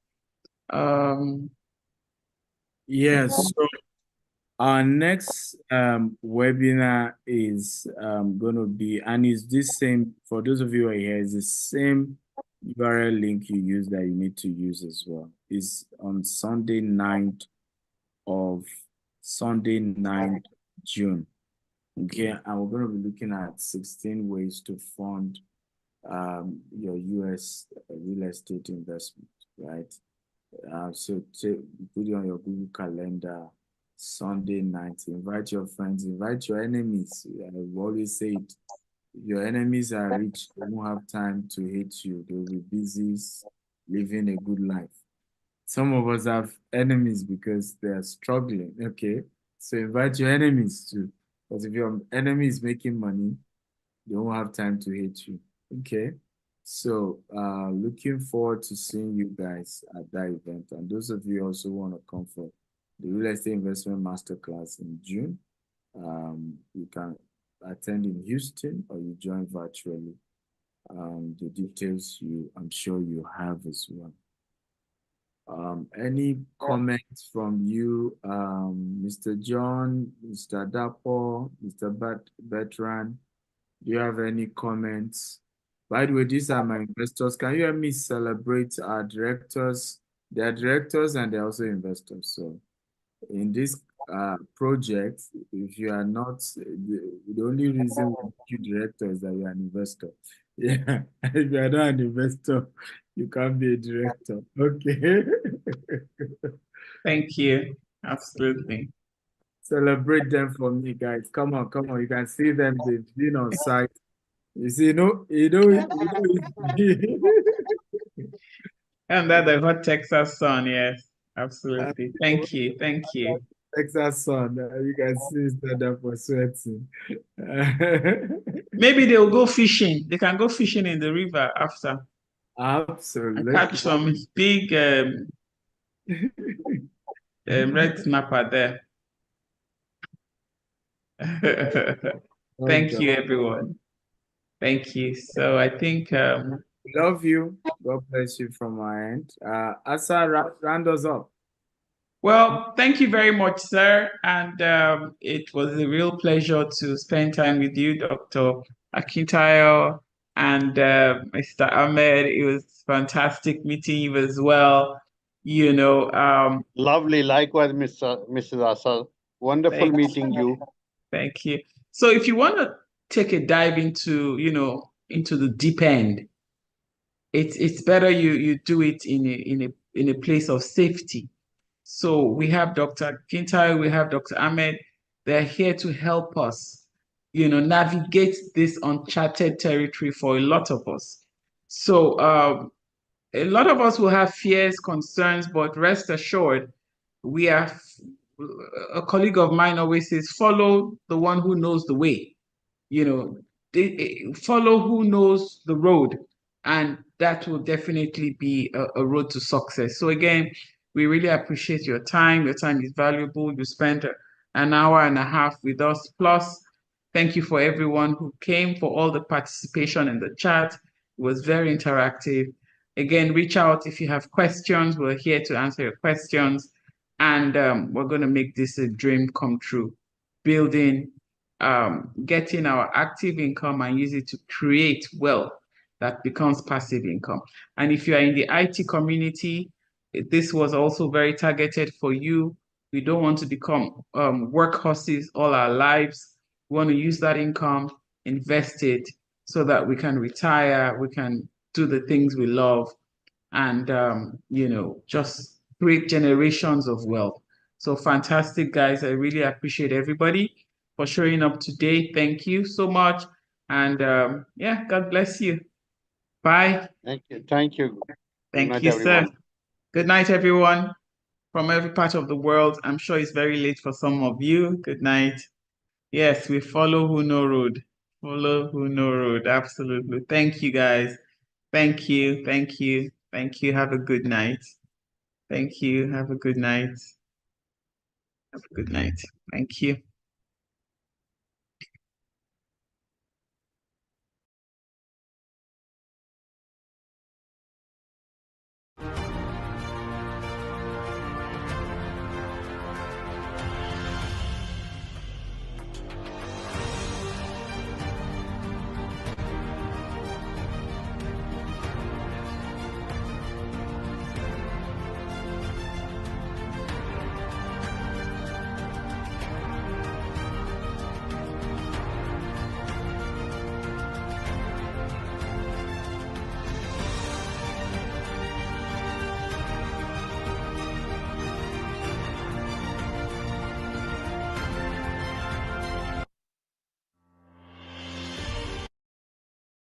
Yes, so our next webinar is going to be, and it's this same, for those of you who are here, it's the same URL link you use that you need to use as well. It's on Sunday, 9th of Sunday, 9th June. Okay, and we're going to be looking at 16 ways to fund your US real estate investment, right? So put it on your Google Calendar, Sunday night. Invite your friends, invite your enemies. I always say it. Your enemies are rich, they won't have time to hate you. They'll be busy living a good life. Some of us have enemies because they are struggling, okay? So invite your enemies too. Because if your enemy is making money, they won't have time to hate you, okay? So looking forward to seeing you guys at that event. And those of you also want to come for the Real Estate Investment Masterclass in June, you can attend in Houston or you join virtually. The details I'm sure you have as well. Any comments from you, Mr. John, Mr. Dapo, Mr. Bertrand? Do you have any comments? By the way, these are my investors. Can you help me celebrate our directors? They are directors and they're also investors. So in this project, if you are not, the only reason we make you director is that you are an investor. Yeah, if you are not an investor, you can't be a director. Okay. Thank you. Absolutely. Celebrate them for me, guys. Come on, come on. You can see them. They've been on site. You see, And that the hot Texas sun, yes, absolutely. Thank you, thank you. Texas sun, you can see stand up for sweating. Maybe they'll go fishing. They can go fishing in the river after. Absolutely. And catch some big red snapper there. Thank you, everyone. Thank you. So I think love you. God bless you from my end. Asa, round us up. Well, thank you very much, sir. And it was a real pleasure to spend time with you, Dr. Akintayo and Mr. Ahmed. It was fantastic meeting you as well. You know, lovely. Likewise, Mrs. Asa. Wonderful meeting you. Thank you. So if you want to take a dive into, into the deep end, it's better you do it in a place of safety. So we have Dr. Kintai, we have Dr. Ahmed. They're here to help us, navigate this uncharted territory for a lot of us. So a lot of us will have fears, concerns, but rest assured, a colleague of mine always says, follow the one who knows the way, follow who knows the road, and that will definitely be a road to success. So again, we really appreciate your time. Your time is valuable. You spent an hour and a half with us. Plus, thank you for everyone who came, for all the participation in the chat. It was very interactive. Again, reach out if you have questions. We're here to answer your questions. And we're going to make this a dream come true. Building, getting our active income and use it to create wealth that becomes passive income. And if you are in the IT community, this was also very targeted for you. We don't want to become workhorses all our lives. We want to use that income, invest it so that we can retire, we can do the things we love, and just create generations of wealth. So fantastic, guys. I really appreciate everybody for showing up today. Thank you so much. And yeah, God bless you. Bye. Thank you. Thank you. Thank you, sir. Good night, everyone, from every part of the world. I'm sure it's very late for some of you. Good night. Yes, we follow Who Know Road. Follow Who Know Road. Absolutely. Thank you, guys. Thank you. Thank you. Thank you. Have a good night. Thank you. Have a good night. Have a good night. Thank you.